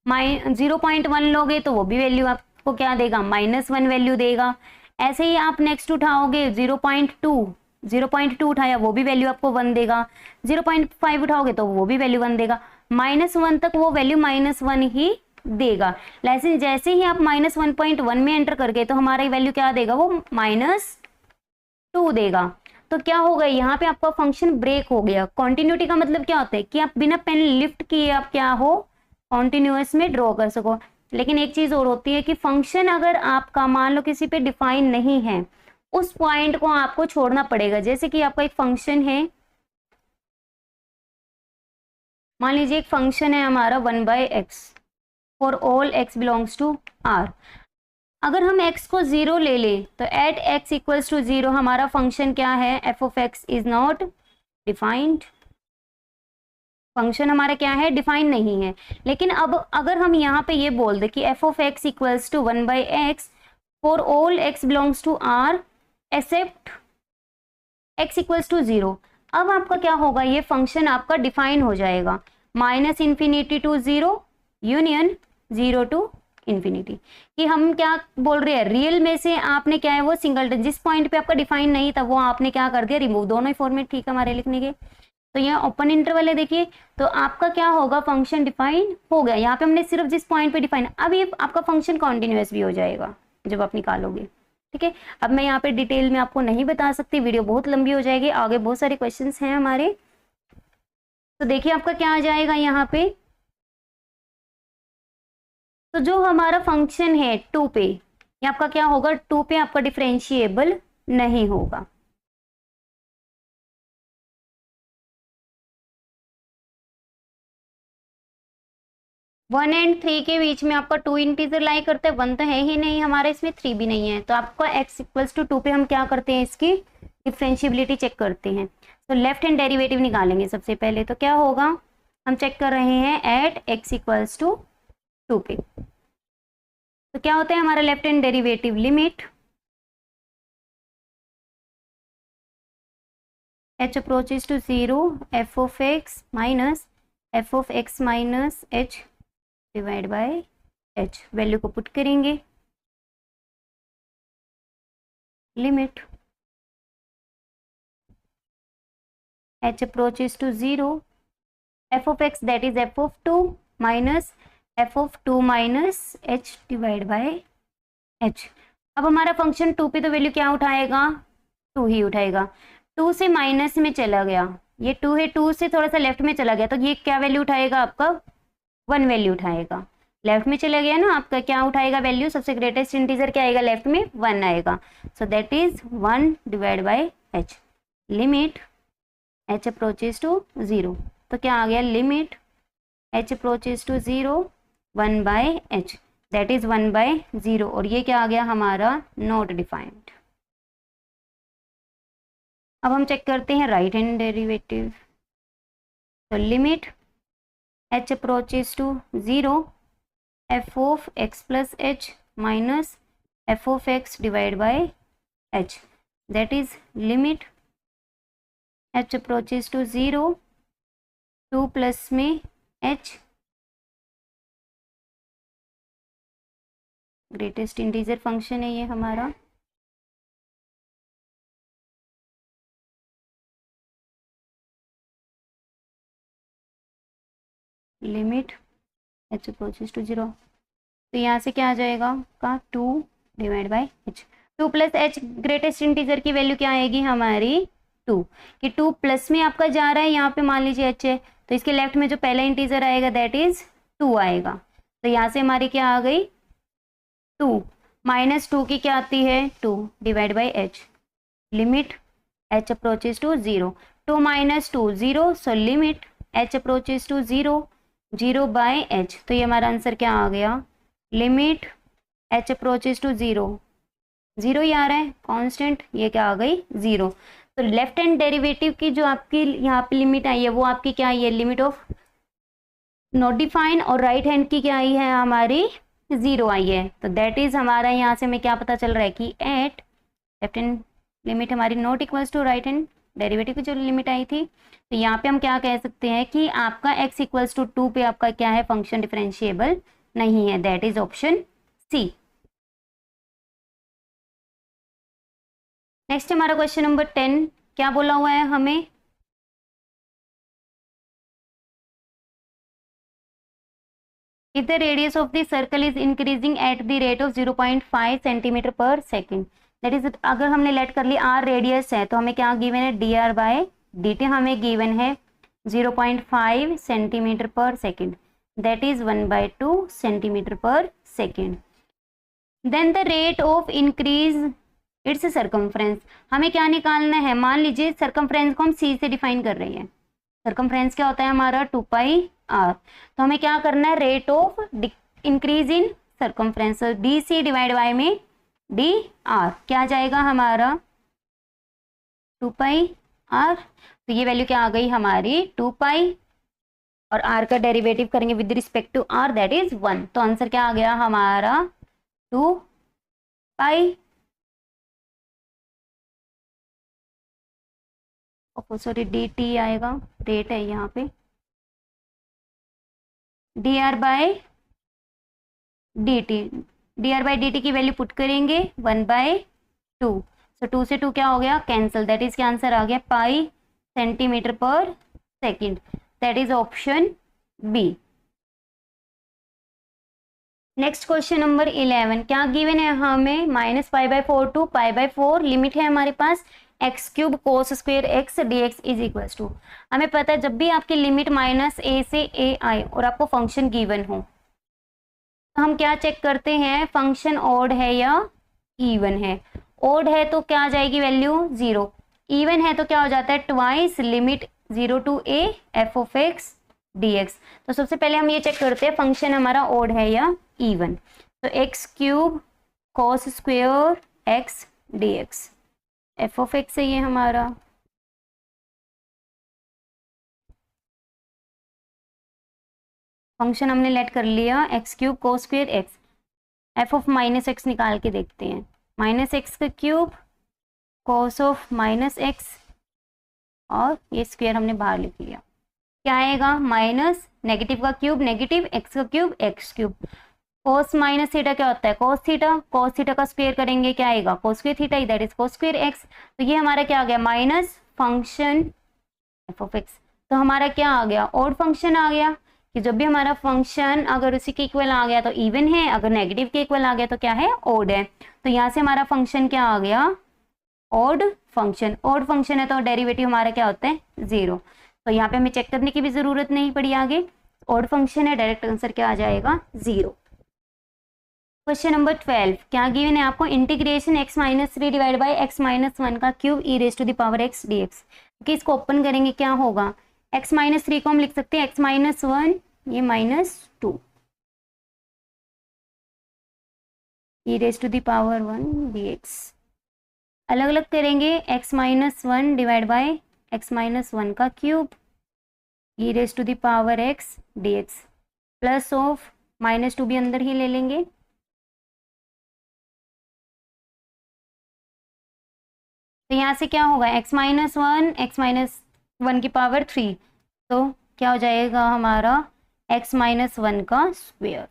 0.1 लोगे तो वो भी वैल्यू आपको क्या देगा, -1 वैल्यू देगा। ऐसे ही आप नेक्स्ट उठाओगे 0.2 उठाया वो भी वैल्यू आपको 1 देगा। 0.5 उठाओगे तो वो भी वैल्यू 1 देगा। -1 तक वो वैल्यू -1 ही देगा। लेकिन जैसे ही आप -1.1 में एंटर कर गए तो हमारा वैल्यू क्या देगा, वो -2 देगा। तो क्या होगा, यहाँ पे आपका फंक्शन ब्रेक हो गया। कॉन्टिन्यूटी का मतलब क्या होता है कि आप बिना पेन लिफ्ट किए आप क्या हो, कॉन्टिन्यूअस में ड्रॉ कर सको। लेकिन एक चीज और होती है कि फंक्शन अगर आपका मान लो किसी पे डिफाइन नहीं है, उस पॉइंट को आपको छोड़ना पड़ेगा। जैसे कि आपका एक फंक्शन है, मान लीजिए एक फंक्शन है हमारा 1/x for all x belongs to r। अगर हम x को 0 ले ले तो एट x इक्वल्स टू 0 हमारा फंक्शन क्या है, f of x is not defined. Function हमारा क्या है, डिफाइन नहीं है। लेकिन अब अगर हम यहाँ पे ये बोल दे कि f of x equals to 1/x for all x belongs to r except x equals to 0, अब आपका क्या होगा, ये फंक्शन आपका डिफाइन हो जाएगा। -∞ टू 0 यूनियन 0 टू इन्फिनिटी। कि हम क्या बोल रहे हैं, रियल में से आपने क्या है वो सिंगलटन, जिस पॉइंट पे आपका डिफाइन नहीं था वो आपने क्या कर दिया, रिमूव। दोनों ही फॉर्मेट ठीक है हमारे लिखने के। तो यहाँ ओपन इंटरवल है, देखिए तो आपका क्या होगा, फंक्शन डिफाइन हो गया। यहाँ पे हमने सिर्फ जिस पॉइंट पे डिफाइन, अब ये आपका फंक्शन कॉन्टिन्यूअस भी हो जाएगा जब आप निकालोगे। ठीक है, अब मैं यहाँ पे डिटेल में आपको नहीं बता सकती, वीडियो बहुत लंबी हो जाएगी, आगे बहुत सारे क्वेश्चंस हैं हमारे। तो देखिए आपका क्या आ जाएगा यहाँ पे, तो जो हमारा फंक्शन है 2 पे, ये आपका क्या होगा, 2 पे आपका डिफरेंशिएबल नहीं होगा। वन एंड 3 के बीच में आपका 2 इंटीजर लाई करते हैं, 1 तो है ही नहीं हमारे इसमें, 3 भी नहीं है। तो आपका x इक्वल्स टू 2 पे हम क्या करते हैं, इसकी डिफरेंशिएबिलिटी चेक करते हैं। तो लेफ्ट हैंड डेरिवेटिव निकालेंगे सबसे पहले। तो क्या होगा, हम चेक कर रहे हैं एट x इक्वल्स टू 2 पे। तो क्या होता है हमारा left hand derivative, limit h approaches to 0 f of x minus f of x minus h divide by h, value को पुट करेंगे, limit h approaches to 0 f of x that is f of 2 minus f of 2 minus h divide by h। अब हमारा function 2 पे तो value क्या उठाएगा, 2 ही उठाएगा। 2 से माइनस में चला गया, ये 2 है, 2 से थोड़ा सा लेफ्ट में चला गया तो ये क्या वैल्यू उठाएगा आपका, 1 वैल्यू उठाएगा। लेफ्ट में चला गया ना आपका, क्या उठाएगा वैल्यू, सबसे ग्रेटेस्ट इंटीजर क्या आएगा, लेफ्ट में 1 आएगा। So that is 1 divide by h, limit h approaches to 0। तो क्या आ गया, limit h approaches to 0 1 by h that is 1/0, और ये क्या आ गया हमारा, नॉट डिफाइंड। अब हम चेक करते हैं राइट हैंड डेरिवेटिव। तो limit h approaches to 0 f of x plus h minus f of x divide by h that is limit h approaches to 0 2 plus में h, ग्रेटेस्ट इंटीजर फंक्शन है ये हमारा, limit h approaches to 0। तो यहाँ से क्या आ जाएगा का 2 divide by H. 2 plus H greatest integer की वैल्यू क्या आएगी हमारी 2, कि 2 प्लस में आपका जा रहा है, यहाँ पे मान लीजिए एच है, तो इसके लेफ्ट में जो पहला इंटीजर आएगा दैट इज 2 आएगा। तो यहाँ से हमारी क्या आ गई 2 माइनस 2 की क्या आती है 2 divide by H, limit h approaches to 0, 2 minus 2 0, so limit h approaches to 0, 0 by h, तो ये हमारा आंसर क्या आ गया लिमिट h approaches to 0, 0 ही आ रहा है कांस्टेंट, ये क्या आ गई 0। तो लेफ्ट हैंड डेरिवेटिव की जो आपकी यहाँ पे लिमिट आई है वो आपकी क्या आई है लिमिट ऑफ नॉट डिफाइन, और राइट हैंड की क्या आई है हमारी 0 आई है। तो दैट इज हमारा यहाँ से हमें क्या पता चल रहा है कि एट लेफ्ट हैंड लिमिट हमारी not equals to right hand derivative की जो लिमिट आई थी। तो यहाँ पे हम क्या कह सकते हैं कि आपका x इक्वल्स टू 2 पे आपका क्या है फंक्शन डिफरेंशिएबल नहीं है, that is option C. Next हमारा क्वेश्चन नंबर 10 क्या बोला हुआ है हमें, if the radius of the circle is increasing at the rate of 0.5 centimetre per second, that is अगर हमने लेट कर ली r रेडियस है तो हमें क्या गिवन है dr बाय dt हमें गिवन है 0.5 centimetre per second, that is 1/2 centimetre per second. Then the rate of increase its circumference, हमें क्या निकालना है, मान लीजिए सर्कमफ्रेंस को हम c से डिफाइन कर रहे हैं, सर्कमफ्रेंस क्या होता है हमारा 2πr, तो हमें क्या करना है rate of increase in circumference, d c divide by में डी आर क्या आ जाएगा हमारा 2πr, तो ये वैल्यू क्या आ गई हमारी 2π, और r का डेरिवेटिव करेंगे with respect to r that is 1, तो आंसर क्या आ गया हमारा 2π, सॉरी डी टी आएगा, रेट है यहाँ पे d r by d t, d r by d t की वैल्यू पुट करेंगे 1/2, सो 2 से 2 क्या हो गया कैंसिल, दैट इज क्या आंसर आ गया pi centimetre per second, that is option B. Next question number 11 क्या गिवन है हमें -π/4 टू π/4, लिमिट है हमारे पास x³ cos square x dx is equal to, हमें पता है जब भी आपकी लिमिट -a से a आए और आपको फंक्शन गिवन हो तो हम क्या चेक करते हैं फंक्शन ऑड है या इवन है, ऑड है तो क्या आ जाएगी वैल्यू 0, इवन है तो क्या हो जाता है twice limit 0 to a f of x dx। तो सबसे पहले हम ये चेक करते हैं फंक्शन हमारा ऑड है या इवन, तो x³ cos square x dx f of x है ये हमारा, फंक्शन हमने लेट कर लिया x³ cos square x, f of -x निकाल के देखते हैं, -x का क्यूब cos ऑफ -x, और ये स्क्वेयर हमने बाहर लिख लिया, क्या आएगा माइनस नेगेटिव का क्यूब नेगेटिव x का cube x³, cos minus theta क्या होता है cos थीटा का स्क्वायर करेंगे क्या आएगा cos square theta, that is cos square x, तो ये हमारा क्या आ गया minus function f of x, तो हमारा क्या आ गया ऑड फंक्शन आ गया, कि जब भी हमारा फंक्शन अगर उसी के इक्वल आ गया तो इवन है, अगर नेगेटिव के इक्वल आ गया तो क्या है ऑड है, तो यहाँ से हमारा फंक्शन क्या आ गया ऑड फंक्शन, ऑड फंक्शन है तो डेरिवेटिव हमारा क्या होता है 0, तो यहाँ पे हमें चेक करने की भी जरूरत नहीं पड़ी, आगे ऑड फंक्शन है डायरेक्ट आंसर क्या आ जाएगा 0। क्वेश्चन नंबर 12 क्या गिवन है आपको, integration x-3 divide by x-1 का cube e raise to the power x dx, कि इसको ओपन करेंगे क्या होगा x-3 को हम लिख सकते हैं x-1 ये -2 e raise to the power 1 dx, अलग अलग करेंगे x-1 डिवाइड बाई x-1 का cube e raise to the power x dx, plus of -2 भी अंदर ही ले लेंगे, तो यहाँ से क्या होगा x-1 की पावर 3, तो क्या हो जाएगा हमारा x-1 का स्क्वायर।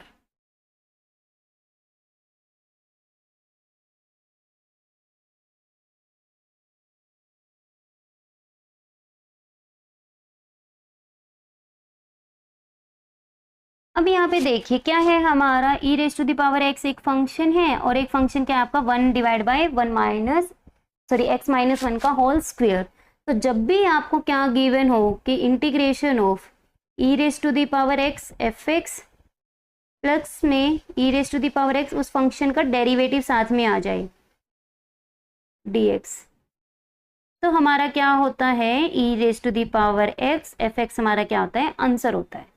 अब यहाँ पे देखिए क्या है हमारा e raise to the power x एक फंक्शन है और एक फंक्शन क्या है आपका 1 divide by 1 minus x minus 1 का होल स्क्वायर। तो जब भी आपको क्या गिवन हो कि integration of e raise to the power x fx plus में e raise to the power x उस फंक्शन का डेरिवेटिव साथ में आ जाए dx, तो हमारा क्या होता है e raise to the power x fx हमारा क्या होता है आंसर होता है।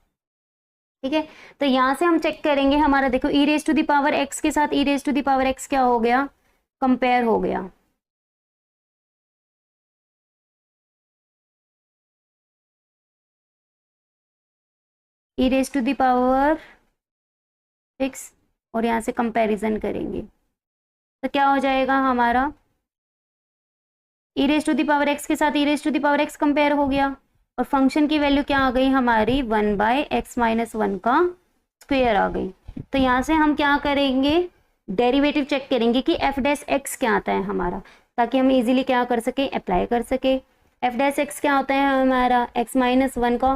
ठीक है, तो यहां से हम चेक करेंगे हमारा देखो e raise to the power x के साथ e raise to the power x क्या हो गया, कंपेयर हो गया। e raise to the power x और यहां से कंपैरिजन करेंगे तो क्या हो जाएगा हमारा e raise to the power x के साथ e raise to the power x compare हो गया और फंक्शन की वैल्यू क्या आ गई हमारी 1 बाय x माइनस 1 का स्क्वायर आ गई। तो यहाँ से हम क्या करेंगे डेरिवेटिव चेक करेंगे कि f डैश x क्या आता है हमारा, ताकि हम इजीली क्या कर सके अप्लाई कर सके। f डैश x क्या होता है हमारा x माइनस 1 का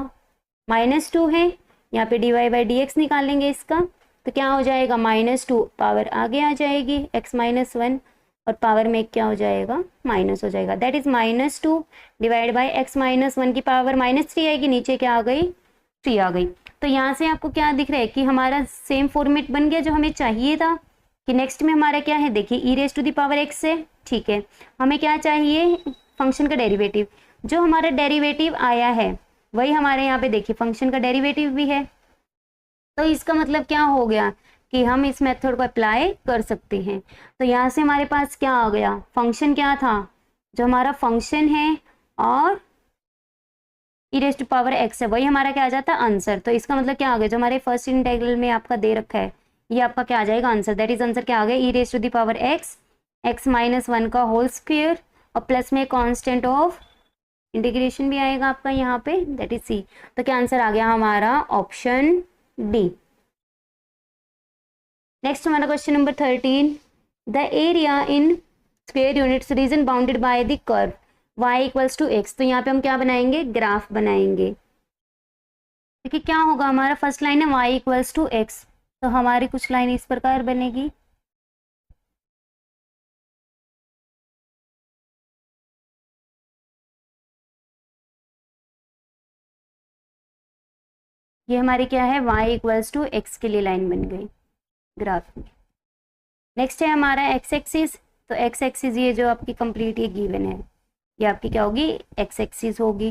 -2 है, यहाँ पे dy बाई डी एक्स निकालेंगे इसका तो क्या हो जाएगा -2 पावर आगे आ जाएगी x माइनस 1 और पावर में क्या हो जाएगा माइनस हो जाएगा, that is -2 divide bye x minus 1 की पावर -3 आएगी, नीचे क्या आ गई 3 आ गई। तो यहाँ से आपको क्या दिख रहा है कि हमारा सेम फॉर्मेट बन गया जो हमें चाहिए था कि नेक्स्ट में हमारा क्या है देखिए e raise to the power x है। ठीक है, हमें क्या चाहिए फंक्शन का डेरिवेटिव, जो हमारा डेरिवेटिव आया है वही हमारे यहाँ पे देखिए फंक्शन का डेरिवेटिव भी है। तो इसका मतलब क्या हो गया कि हम इस मेथड को अप्लाई कर सकते हैं। तो यहाँ से हमारे पास क्या आ गया, फंक्शन क्या था, जो हमारा फंक्शन है और e raise to power x है वही हमारा क्या आ जाता है आंसर। तो इसका मतलब क्या आ गया, जो हमारे फर्स्ट इंटीग्रल में आपका दे रखा है ये आपका क्या आ जाएगा आंसर, दैट इज आंसर क्या आ गया e raise to the power x minus 1 का होल स्क्वायर और प्लस में कांस्टेंट ऑफ इंटीग्रेशन भी आएगा आपका यहाँ पे दैट इज c। तो क्या आंसर आ गया हमारा ऑप्शन डी। नेक्स्ट हमारा question number 13, the area in square units region bounded by the curve y equals to x। तो यहाँ पे हम क्या बनाएंगे ग्राफ बनाएंगे। देखिए क्या होगा हमारा फर्स्ट लाइन है y इक्वल्स टू x, तो हमारी कुछ लाइन इस प्रकार बनेगी। ये हमारी क्या है y इक्वल्स टू x के लिए लाइन बन गई ग्राफ में। नेक्स्ट है हमारा x एक्सिस, तो x एक्सिस ये जो आपकी कंप्लीट ये गिवन है ये आपकी क्या होगी x एक्सिस होगी।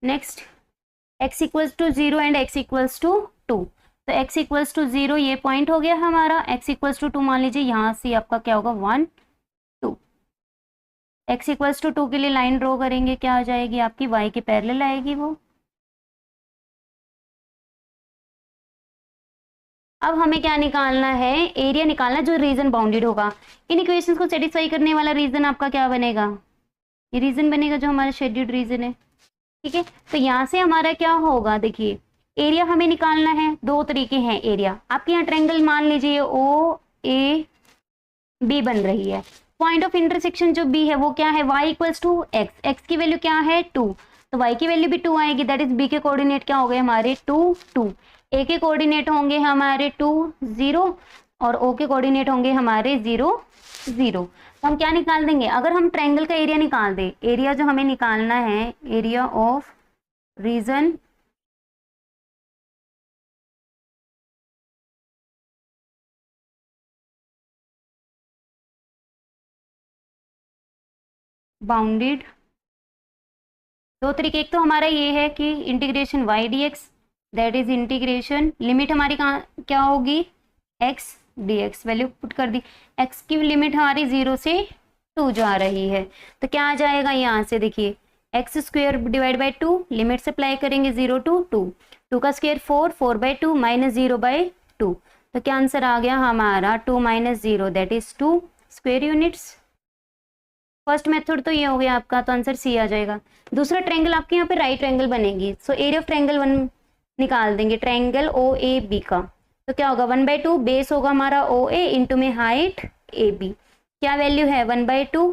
Next x equals to 0 and x equals to 2, तो x इक्वल्स टू 0 ये पॉइंट हो गया हमारा, x इक्वल्स टू 2 मान लीजिए यहाँ से आपका क्या होगा 1 2। x इक्वल्स टू 2 के लिए लाइन ड्रॉ करेंगे, क्या आ जाएगी आपकी y के पैरेलल आएगी वो। अब हमें क्या निकालना है एरिया निकालना जो रीजन बाउंडेड होगा। इन इक्वेशंस को सेटिस्फाई करने वाला रीजन आपका क्या बनेगा, ये रीजन बनेगा जो हमारा शेड्यूल्ड रीजन है। ठीक है, तो यहाँ से हमारा क्या होगा देखिए एरिया हमें निकालना है, दो तरीके हैं एरिया। आपके यहाँ ट्रायंगल मान लीजिए ओ ए बी बन रही है, पॉइंट ऑफ इंटरसेक्शन जो बी है वो क्या है y equals to x, x की वैल्यू क्या है 2, तो y की वैल्यू भी 2 आएगी, दैट इज बी के कोऑर्डिनेट क्या हो गए हमारे 2 2, ए के कोऑर्डिनेट होंगे हमारे 2 0 और ओ के कोऑर्डिनेट होंगे हमारे 0 0। तो हम क्या निकाल देंगे, अगर हम ट्रायंगल का एरिया निकाल दे, एरिया जो हमें निकालना है एरिया ऑफ रीजन बाउंडेड, दो तरीके, एक तो हमारा ये है कि integration y dx that is integration limit हमारी कहाँ क्या होगी x dx, वैल्यू पुट कर दी, x की लिमिट हमारी 0 से 2 जो आ रही है, तो क्या आ जाएगा यहाँ से देखिए x square divide by 2, limit से अप्लाई करेंगे 0 टू 2, 2 का स्क्वेयर 4, 4 बाई 2 माइनस 0 बाई 2, तो क्या आंसर आ गया हमारा 2 minus 0 that is 2 square units. First method तो ये हो गया आपका, तो आंसर सी आ जाएगा। दूसरा ट्रायंगल आपके यहाँ पे राइट ट्रायंगल बनेगी, सो एरिया ऑफ ट्रायंगल 1 निकाल देंगे ट्रायंगल ओ ए बी का, तो क्या होगा 1/2 बेस होगा हमारा ओ ए इंटू में हाइट ए बी, क्या वैल्यू है 1/2,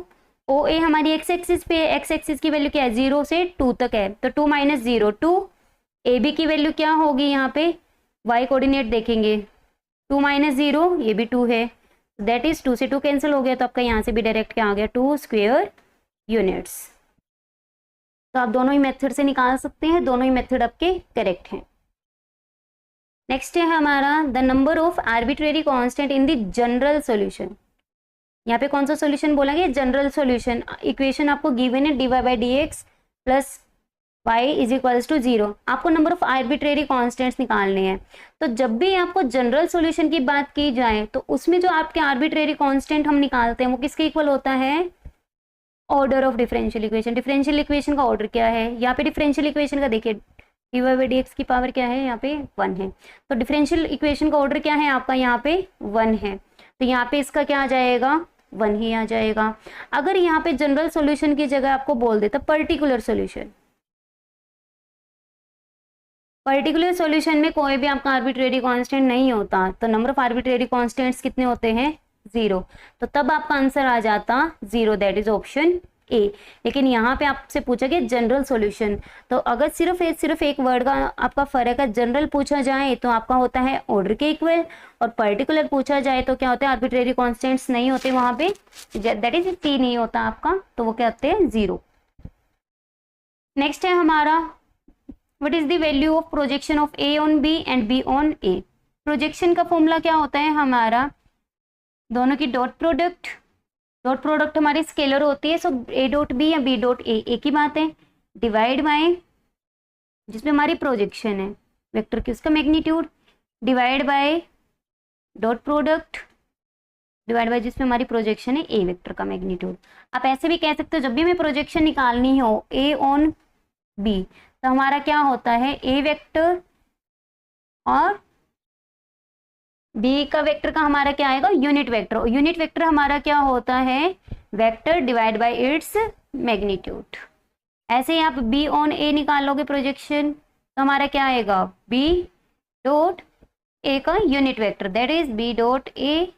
ओ ए हमारी एक्स एक्सिस पे है, एक्स एक्सिस की वैल्यू क्या है 0 से 2 तक है, तो 2 माइनस 0 2। ए बी की वैल्यू क्या होगी यहाँ पे, वाई कोऑर्डिनेट देखेंगे, 2 माइनस 0 ये भी 2 है, दैट इज 2 से 2 कैंसिल हो गया, तो आपका यहाँ से भी डायरेक्ट क्या आ गया 2 स्क्वायर यूनिट्स। तो आप दोनों ही मेथड से निकाल सकते हैं, दोनों ही मेथड आपके करेक्ट हैं। नेक्स्ट है हमारा the number of arbitrary constant in the general solution. यहाँ पे कौन सा सॉल्यूशन बोला गया, जनरल सॉल्यूशन। इक्वेशन आपको गिवन है dy by D x plus y is equals to 0। आपको नंबर ऑफ आर्बिट्रेरी कांस्टेंट्स निकालने हैं। तो जब भी आपको जनरल सॉल्यूशन की बात की जाए तो उसमें जो आपके आर्बिट्रेरी कांस्टेंट हम निकालते हैं वो किसके इक्वल होता है, order of differential equation. Differential equation का ऑर्डर क्या है, यहाँ पे डिफरेंशियल इक्वेशन का देखिए dy बाई डी एक्स की पावर क्या है, यहाँ पे 1 है, तो डिफरेंशियल इक्वेशन का ऑर्डर क्या है आपका, यहाँ पे 1 है, तो यहाँ पे इसका क्या आ जाएगा 1 ही आ जाएगा। अगर यहाँ पे जनरल सॉल्यूशन की जगह आपको बोल देता पर्टिकुलर सॉल्यूशन, पर्टिकुलर सॉल्यूशन में कोई भी आपका आर्बिट्रेरी कांस्टेंट नहीं होता, तो नंबर ऑफ आर्बिट्रेरी कांस्टेंट्स कितने होते हैं 0, तो तब आपका आंसर आ जाता 0, दैट इज ऑप्शन ए। लेकिन यहाँ पे आपसे पूछा गया जनरल सॉल्यूशन, तो अगर सिर्फ एक वर्ड का आपका फर्क है, जनरल पूछा जाए तो आपका होता है ऑर्डर के इक्वल, और पर्टिकुलर पूछा जाए तो क्या होता है आर्बिट्रेरी कांस्टेंट्स नहीं होते वहां पे, दैट इज टी नहीं होता आपका, तो वो क्या होते हैं 0। नेक्स्ट है हमारा what is the value of projection of A on B and B on A. Projection का फॉर्मूला क्या होता है हमारा, दोनों की डॉट प्रोडक्ट, डॉट प्रोडक्ट हमारी स्केलर होती है, सो ए डॉट बी या बी डॉट ए एक ही बात है, डिवाइड बाय जिसमें हमारी प्रोजेक्शन है वेक्टर की उसका magnitude, divide bye dot product divide by जिसमें हमारी प्रोजेक्शन है ए वेक्टर का मैग्नीट्यूड। आप ऐसे भी कह सकते हो जब भी हमें प्रोजेक्शन निकालनी हो ए ऑन बी, तो हमारा क्या होता है ए वेक्टर और बी का वेक्टर का हमारा क्या आएगा यूनिट वेक्टर, यूनिट वेक्टर हमारा क्या होता है vector divide by its magnitude. ऐसे ही आप बी ऑन ए निकालोगे प्रोजेक्शन, तो हमारा क्या आएगा बी डॉट ए का unit vector, that is B dot A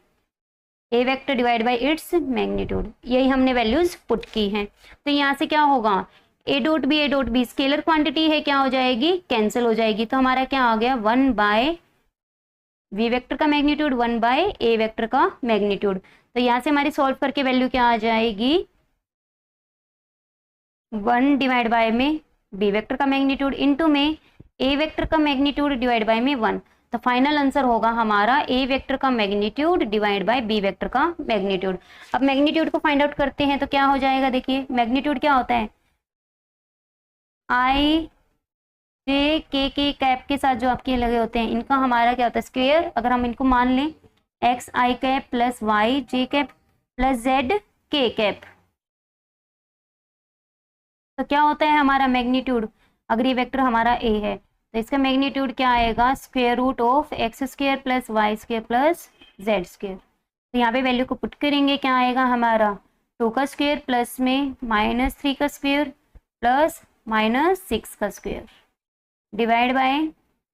vector divide by its magnitude. यही हमने वैल्यूज पुट की हैं, तो यहाँ से क्या होगा A dot B scalar quantity है, क्या हो जाएगी कैंसिल हो जाएगी, तो हमारा क्या आ गया 1 बाय वी वेक्टर का मैग्नीट्यूड 1 बाय ए वेक्टर का मैग्नीट्यूड। तो यहाँ से हमारी सॉल्व करके वैल्यू क्या आ जाएगी 1 डिवाइड बाय में बी वेक्टर का मैग्नीट्यूड इनटू में ए वेक्टर का मैग्नीट्यूड डिवाइड बाय में 1, तो फाइनल आंसर होगा हमारा ए वेक्टर का magnitude divide by B vector का मैग्नीट्यूड। अब मैग्नीट्यूड को फाइंड आउट करते हैं तो क्या हो जाएगा, देखिए मैग्नीट्यूड क्या होता है आई जे के कैप के साथ जो आपके लगे होते हैं इनका हमारा क्या होता है स्क्वायर। अगर हम इनको मान लें एक्स आई कैप प्लस वाई जे कैप प्लस जेड के कैप, तो क्या होता है हमारा मैग्नीट्यूड, अगर ये वेक्टर हमारा ए है तो इसका मैग्नीट्यूड क्या आएगा square root of x square plus y square plus z square. तो यहाँ पे वैल्यू को पुट करेंगे क्या आएगा हमारा 2 का स्क्वायर प्लस में -3 का स्क्वायर प्लस -6 का स्क्वायर डिवाइड बाय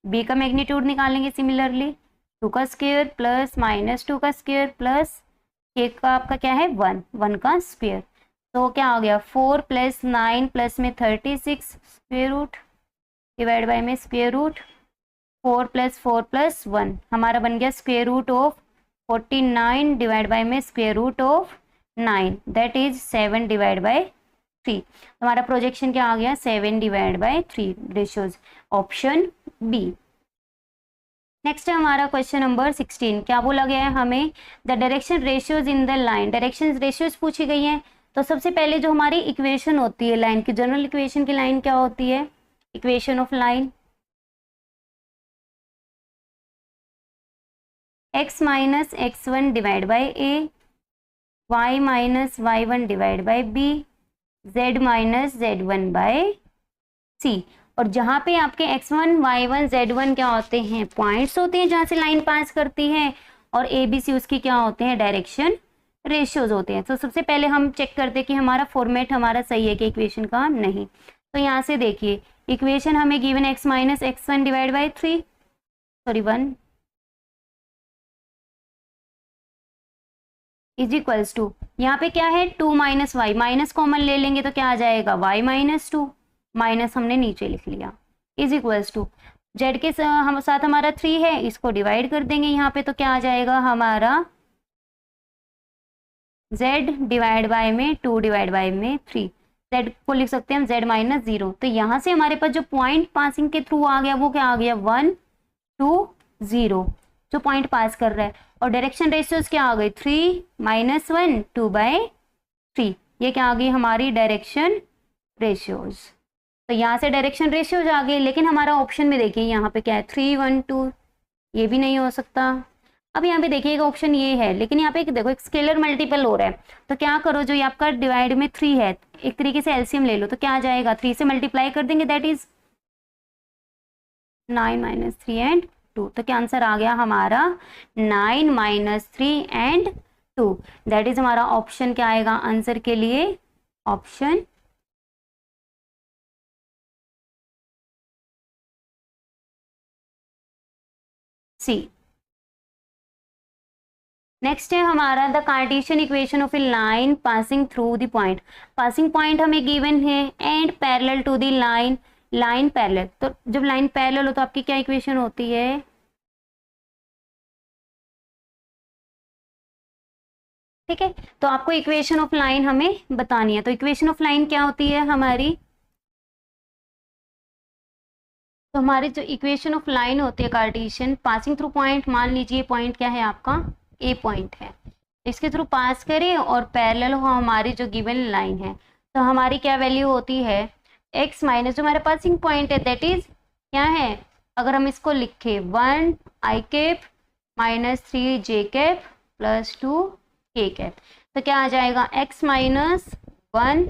बी का मैग्नीट्यूड निकालेंगे सिमिलरली 2 का स्क्वायर प्लस -2 का स्क्वायर प्लस के का आपका क्या है 1 का स्क्वायर, तो क्या आ गया 4 + 9 प्लस में 36 स्क्वायर रूट डिवाइड बाय में स्क्वायर रूट 4 + 4 + 1 हमारा बन गया square root of 49 divide by में square root of 9, that is 7 divide by 3। हमारा प्रोजेक्शन क्या आ गया 7 divide by 3 ratios, option B. Next है हमारा क्वेश्चन नंबर 16, क्या बोला गया है हमें the direction ratios in the line, direction ratios पूछी गई है। तो सबसे पहले जो हमारी इक्वेशन होती है लाइन की, जनरल इक्वेशन की लाइन क्या होती है, equation of line x minus x1 divide by a, y minus y1 divide by b, z minus z1 by c। और जहाँ पे आपके x1 y1 z1 क्या होते हैं पॉइंट्स होते हैं जहाँ से लाइन पास करती है, और a b c उसकी क्या होते हैं डायरेक्शन रेशियोज होते हैं। तो सबसे पहले हम चेक करते हैं कि हमारा फॉर्मेट हमारा सही है कि इक्वेशन का नहीं। तो यहाँ से देखिए इक्वेशन हमें given x minus x1 divide by 3 sorry 1 is equals to, यहाँ पे क्या है 2 माइनस वाई, माइनस कॉमन ले लेंगे तो क्या आ जाएगा y माइनस 2, माइनस हमने नीचे लिख लिया, इज इक्वल्स टू जेड के हम साथ हमारा 3 है, इसको डिवाइड कर देंगे यहाँ पे तो क्या आ जाएगा हमारा z डिवाइड बाय में 2 डिवाइड बाय में 3, z को लिख सकते हैं हम z माइनस 0। तो यहाँ से हमारे पास जो पॉइंट पासिंग के थ्रू आ गया वो क्या आ गया 1 2 0, जो पॉइंट पास कर रहा है। और डायरेक्शन रेशियोज क्या आ गई 3 माइनस 1 2 बाय 3, ये क्या आ गई हमारी डायरेक्शन रेशियोज। तो यहाँ से डायरेक्शन रेशियोज आ गई, लेकिन हमारा ऑप्शन में देखिए यहाँ पे क्या है 3 1 2, ये भी नहीं हो सकता। अब यहाँ पे देखिएगा ऑप्शन ये है, लेकिन यहाँ पे देखो एक स्केलर मल्टीपल हो रहा है, तो क्या करो जो ये आपका डिवाइड में 3 है एक तरीके से एलसीएम ले लो, तो क्या आ जाएगा 3 से मल्टीप्लाई कर देंगे, दैट इज 9 माइनस 3 एंड 2। तो क्या आंसर आ गया हमारा 9 माइनस 3 एंड 2, दैट इज हमारा ऑप्शन क्या आएगा आंसर के लिए ऑप्शन सी। नेक्स्ट है हमारा the cartesian equation of a line passing through the point, passing point हमें गिवन है and parallel to the line, line parallel, तो जब लाइन पैरेलल हो तो आपकी क्या इक्वेशन होती है, ठीक है। तो आपको इक्वेशन ऑफ लाइन हमें बतानी है, तो इक्वेशन ऑफ लाइन क्या होती है हमारी, तो हमारी जो इक्वेशन ऑफ लाइन होती है कार्टेशियन पासिंग थ्रू पॉइंट, मान लीजिए पॉइंट क्या है आपका ए पॉइंट है, इसके थ्रू पास करें और पैरेलल हो हमारी जो गिवन लाइन है, तो हमारी क्या वैल्यू होती है x माइनस जो हमारा पासिंग पॉइंट है दैट इज क्या है, अगर हम इसको लिखे 1 i cap minus 3 j cap plus 2 k cap, तो क्या आ जाएगा x माइनस 1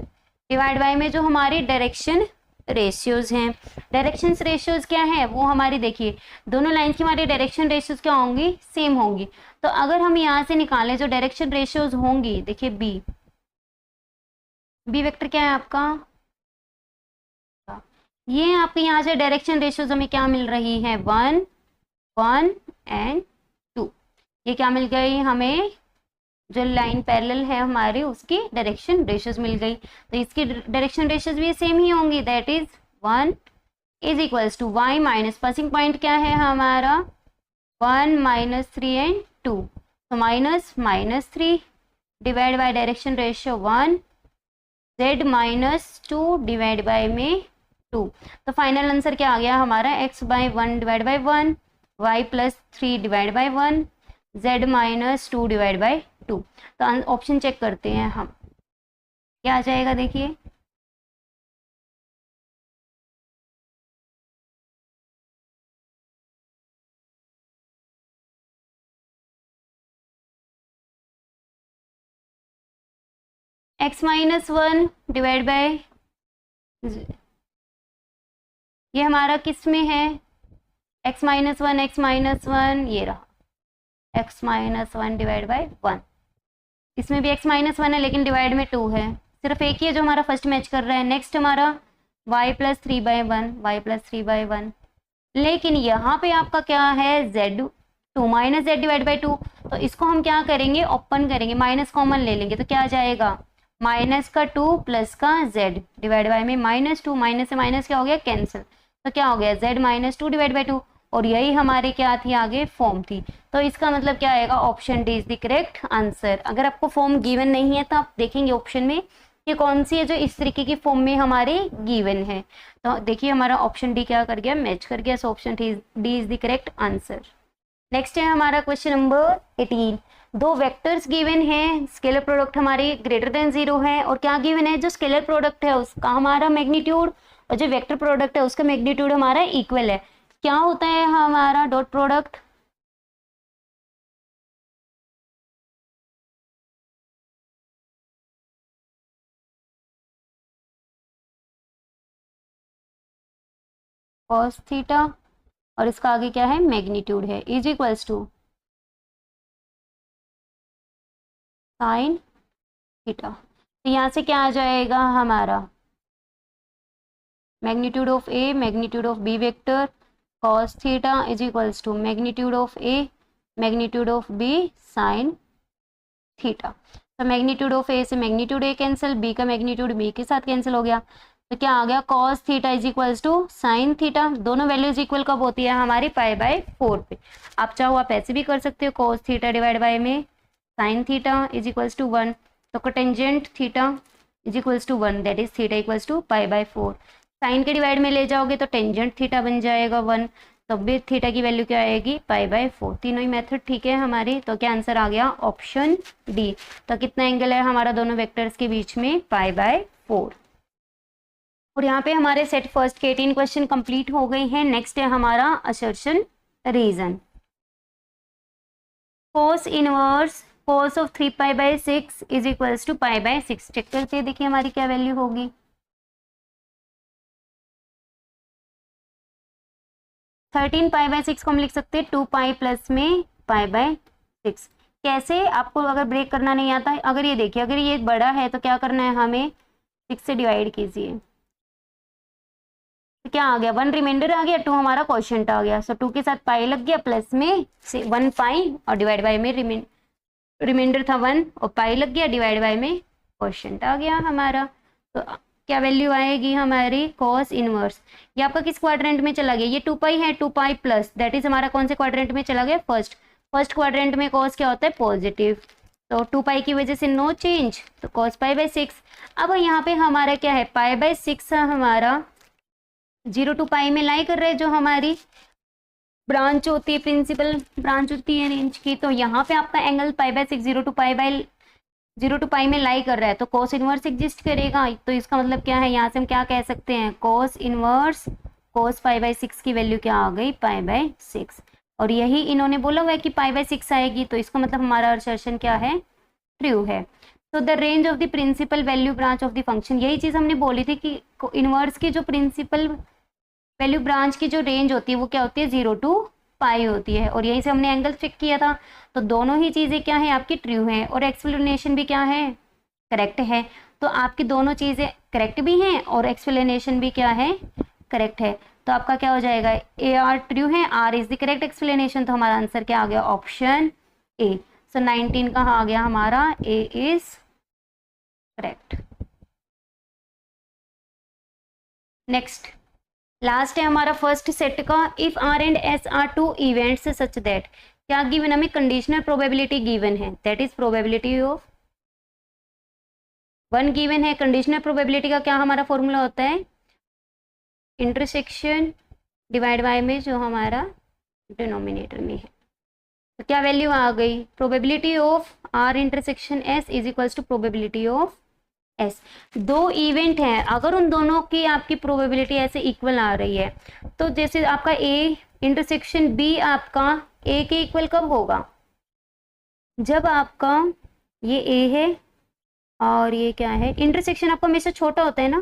डिवाइड बाय में जो हमारी डायरेक्शन रेशियोज हैं, डायरेक्शन रेशियोज क्या है वो हमारी देखिए दोनों लाइंस की हमारी डायरेक्शन रेशियोज क्या होंगी सेम होंगी। तो अगर हम यहाँ से निकालें जो डायरेक्शन रेशियोज होंगी, देखिए बी वेक्टर क्या है आपका, ये आपके यहाँ से डायरेक्शन रेशियोज हमें क्या मिल रही है 1 1 एंड 2, ये क्या मिल गई हमें जो लाइन पैरेलल है हमारी उसकी डायरेक्शन रेशियोज मिल गई, तो इसकी डायरेक्शन रेशियोज भी सेम ही होंगी, that is 1 is equals to y minus passing point क्या है हमारा 1 माइनस 3 एंड 2, तो minus minus 3 divide by direction ratio 1 z minus 2 divide by में 2, तो फाइनल आंसर क्या आ गया हमारा x by 1 divide by 1 y plus 3 divide by 1 z minus 2 divide by 2। तो ऑप्शन चेक करते हैं हम क्या आ जाएगा, देखिए x माइनस 1 डिवाइड बाय, ये हमारा किस में है x माइनस 1 x माइनस 1, ये रहा x माइनस 1 डिवाइड बाय 1, इसमें भी x माइनस 1 है लेकिन डिवाइड में 2 है, सिर्फ एक ही है जो हमारा फर्स्ट मैच कर रहा है। नेक्स्ट हमारा y plus 3 by 1 y plus 3 by 1, लेकिन यहाँ पे आपका क्या है z 2 minus Z divide by 2, तो इसको हम क्या करेंगे ओपन करेंगे, माइनस कॉमन ले लेंगे, तो क्या आ जाएगा माइनस का 2 प्लस का z डिवाइड बाई में माइनस 2, माइनस से माइनस क्या हो गया कैंसिल, तो क्या हो गया z माइनस 2 डिवाइड बाई 2, और यही हमारे क्या थी आगे फॉर्म थी। तो इसका मतलब क्या आएगा option D is the correct answer. अगर आपको फॉर्म गिवन नहीं है तो आप देखेंगे ऑप्शन में ये कौन सी है जो इस तरीके की फॉर्म में हमारे गिवन है, तो देखिए हमारा ऑप्शन डी क्या कर गया मैच कर गया, so option D is the correct answer. Next है हमारा क्वेश्चन नंबर 18, दो वेक्टर्स गिवन है, स्केलर प्रोडक्ट हमारे ग्रेटर देन 0 है, और क्या गिवन है जो स्केलर प्रोडक्ट है उसका हमारा मैग्नीट्यूड और जो वेक्टर प्रोडक्ट है उसका मैग्नीट्यूड हमारा इक्वल है। क्या होता है हमारा डॉट प्रोडक्ट, कॉस थीटा और इसका आगे क्या है मैग्नीट्यूड है, is equals to sine theta. तो यहाँ से क्या आ जाएगा हमारा magnitude of A magnitude of B vector cos theta is equals to magnitude of A magnitude of B sine theta. तो मैग्नीट्यूड ऑफ ए से मैग्नीट्यूड ए कैंसिल, बी का मैग्नीट्यूड बी के साथ कैंसिल हो गया, तो क्या आ गया cos theta is equals to sine theta. दोनों वैल्यूज इक्वल कब होती है हमारी पाई/4 पे। आप चाहो आप ऐसे भी कर सकते हो, कॉस थीटा डिवाइड बाय में sine theta is equals to 1, तो cotangent theta is equals to 1, that is theta equals to पाई/4। साइन के डिवाइड में ले जाओगे तो टेंजेंट थीटा बन जाएगा 1, तो भी थीटा की वैल्यू क्या आएगी पाई/4। तीनों ही मेथड ठीक है हमारी, तो क्या आंसर आ गया ऑप्शन डी। तो कितना एंगल है हमारा दोनों वेक्टर्स के बीच में पाई/4। और यहाँ पे हमारे सेट फर्स्ट के 18 क्वेश्चन कंप्लीट हो गए हैं। नेक्स्ट है हमारा assertion reason. Cos inverse cos of 3π/6 is equals to पाई/6। चेक करते हैं, देखिए हमारी क्या वैल्यू होगी। 13π/6 को हम लिख सकते हैं 2π प्लस में पाई/6। कैसे, आपको अगर ब्रेक करना नहीं आता है, अगर ये देखिए अगर ये बड़ा है तो क्या करना है हमें 6 से डिवाइड कीजिए, तो क्या आ गया 1 रिमाइंडर आ गया, 2 हमारा क्वोशिएंट आ गया। सो 2 के साथ पाई लग गया, प्लस में 1 पाई और डिवाइड बाय में रिमाइंडर था 1 और पाई लग गया, डिवाइड बाय में क्वोशिएंट आ गया हमारा। तो क्या वैल्यू आएगी हमारी कॉस इनवर्स। ये आपका किस क्वाड्रेंट में चला गया, ये 2π है, 2π प्लस दैट इज हमारा कौन से क्वाड्रेंट में चला गया फर्स्ट क्वाड्रेंट में कॉस क्या होता है पॉजिटिव, तो 2π की वजह से नो चेंज, तो कॉस पाई/6। अब यहाँ पे हमारा क्या है पाई/6 हमारा 0 to पाई में लाई कर रहे हैं, जो हमारी ब्रांच होती है प्रिंसिपल ब्रांच होती है रेंज की। तो यहाँ पे आपका एंगल पाई/6 0 to पाई में लाई कर रहा है, तो कॉस इनवर्स एग्जिस्ट करेगा। तो इसका मतलब क्या है, यहाँ से हम क्या कह सकते हैं कॉस इनवर्स कॉस पाई/6 की वैल्यू क्या आ गई पाई/6। और यही इन्होंने बोला हुआ है कि पाई/6 आएगी, तो इसका मतलब हमारा असर्शन क्या है ट्रू है। तो the range of the principal value branch of the function, यही चीज हमने बोली थी कि इनवर्स की जो प्रिंसिपल वैल्यू ब्रांच की जो रेंज होती है वो क्या होती है 0 to पाई होती है, और यहीं से हमने एंगल चेक किया था। तो दोनों ही चीज़ें क्या है आपकी ट्रू हैं, और एक्सप्लेनेशन भी क्या है करेक्ट है। तो आपकी दोनों चीज़ें करेक्ट भी हैं और एक्सप्लेनेशन भी क्या है करेक्ट है। तो आपका क्या हो जाएगा ए आर ट्रू है, R is the correct explanation. तो हमारा आंसर क्या आ गया ऑप्शन ए। सो 19 कहाँ आ गया हमारा A is correct. Next last है हमारा फर्स्ट सेट का, if R and S are two events such that, क्या गिवन हमें कंडीशनल प्रोबेबिलिटी गिवन है, that is probability of 1 given है। कंडीशनल प्रोबेबिलिटी का क्या हमारा फॉर्मूला होता है इंटरसेक्शन डिवाइड बाय में जो हमारा डिनोमिनेटर में है। तो क्या वैल्यू आ गई probability of R intersection S is equals to probability of S. 2 event हैं, अगर उन दोनों की आपकी प्रोबेबिलिटी ऐसे इक्वल आ रही है, तो जैसे आपका ए इंटरसेक्शन बी आपका ए के इक्वल कब होगा, जब आपका ये ए है और ये क्या है इंटरसेक्शन आपका हमेशा छोटा होता है ना।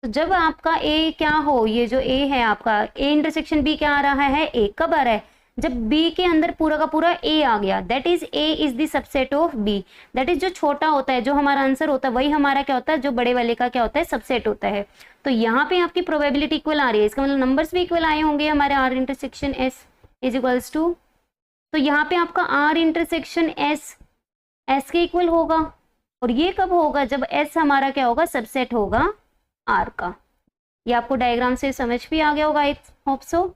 तो जब आपका ए क्या हो, ये जो ए है आपका ए इंटरसेक्शन बी क्या आ रहा है ए, कब आ रहा है जब बी के अंदर पूरा का पूरा ए आ गया, that is A is the subset of B. That is जो छोटा होता है जो हमारा आंसर होता है वही हमारा क्या होता है जो बड़े वाले का क्या होता है सबसेट होता है। तो यहाँ पे आपकी प्रोबेबिलिटी इक्वल आ रही है, इसका मतलब नंबर्स भी इक्वल आए होंगे हमारे R intersection S is equals to. तो यहाँ पे आपका आर इंटरसेक्शन एस एस के इक्वल होगा, और ये कब होगा जब एस हमारा क्या होगा सबसेट होगा आर का। ये आपको डायग्राम से समझ भी आ गया होगा आई होप सो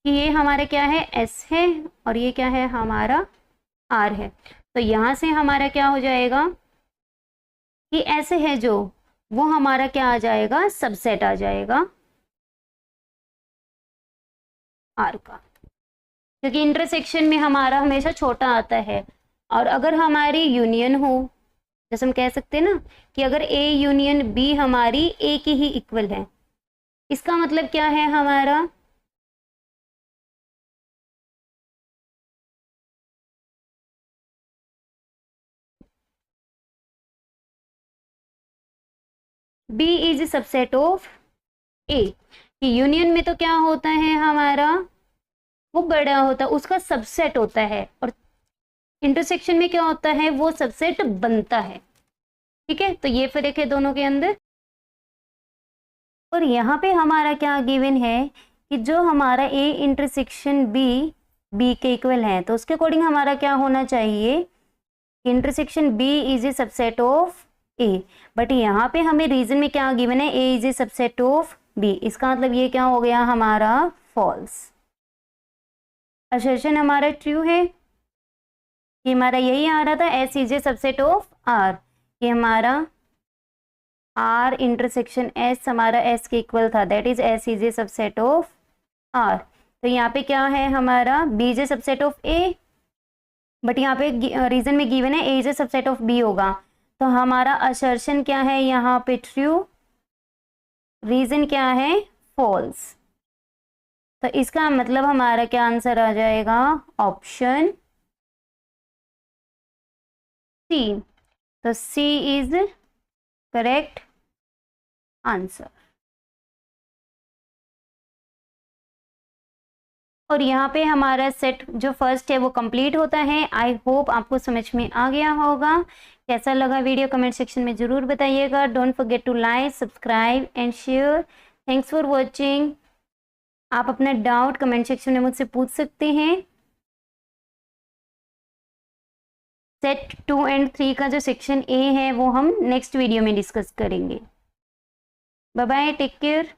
कि ये हमारे क्या है एस है और ये क्या है हमारा आर है। तो यहाँ से हमारा क्या हो जाएगा कि एस है जो वो हमारा क्या आ जाएगा सबसेट आ जाएगा आर का, क्योंकि इंटरसेक्शन में हमारा हमेशा छोटा आता है। और अगर हमारी यूनियन हो, जैसे हम कह सकते हैं ना कि अगर ए यूनियन बी हमारी ए की ही इक्वल है, इसका मतलब क्या है हमारा B is subset of A। कि यूनियन में तो क्या होता है हमारा वो बड़ा होता है उसका सबसेट होता है, और इंटरसेक्शन में क्या होता है वो सबसेट बनता है। ठीक है, तो ये फर्क है दोनों के अंदर। और यहाँ पे हमारा क्या गिवन है कि जो हमारा A इंटरसेक्शन B B के इक्वल है, तो उसके अकॉर्डिंग हमारा क्या होना चाहिए intersection B is a subset of A, but यहाँ पे हमें रीजन में क्या गिवन है, A is a subset of B. इसका मतलब ये क्या हो गया हमारा फॉल्स। असर्शन हमारा ट्रू है, ये हमारा यही आ रहा था, S is a subset of R. ये हमारा आर इंटरसेक्शन एस हमारा एस के इक्वल था, that is S is a subset of R. तो यहाँ पे क्या है हमारा B is a subset of A, but यहाँ पे रीजन में गिवन है A is a subset of B होगा। तो हमारा असर्शन क्या है यहाँ पे ट्रू, रीजन क्या है फॉल्स। तो इसका मतलब हमारा क्या आंसर आ जाएगा, ऑप्शन सी। तो सी इज करेक्ट आंसर। और यहाँ पे हमारा सेट जो फर्स्ट है वो कंप्लीट होता है। आई होप आपको समझ में आ गया होगा। कैसा लगा वीडियो कमेंट सेक्शन में ज़रूर बताइएगा। Don't forget to like, subscribe and share. Thanks for watching. आप अपना डाउट कमेंट सेक्शन में मुझसे पूछ सकते हैं। सेट 2 एंड 3 का जो सेक्शन ए है वो हम नेक्स्ट वीडियो में डिस्कस करेंगे। Bye bye, take care.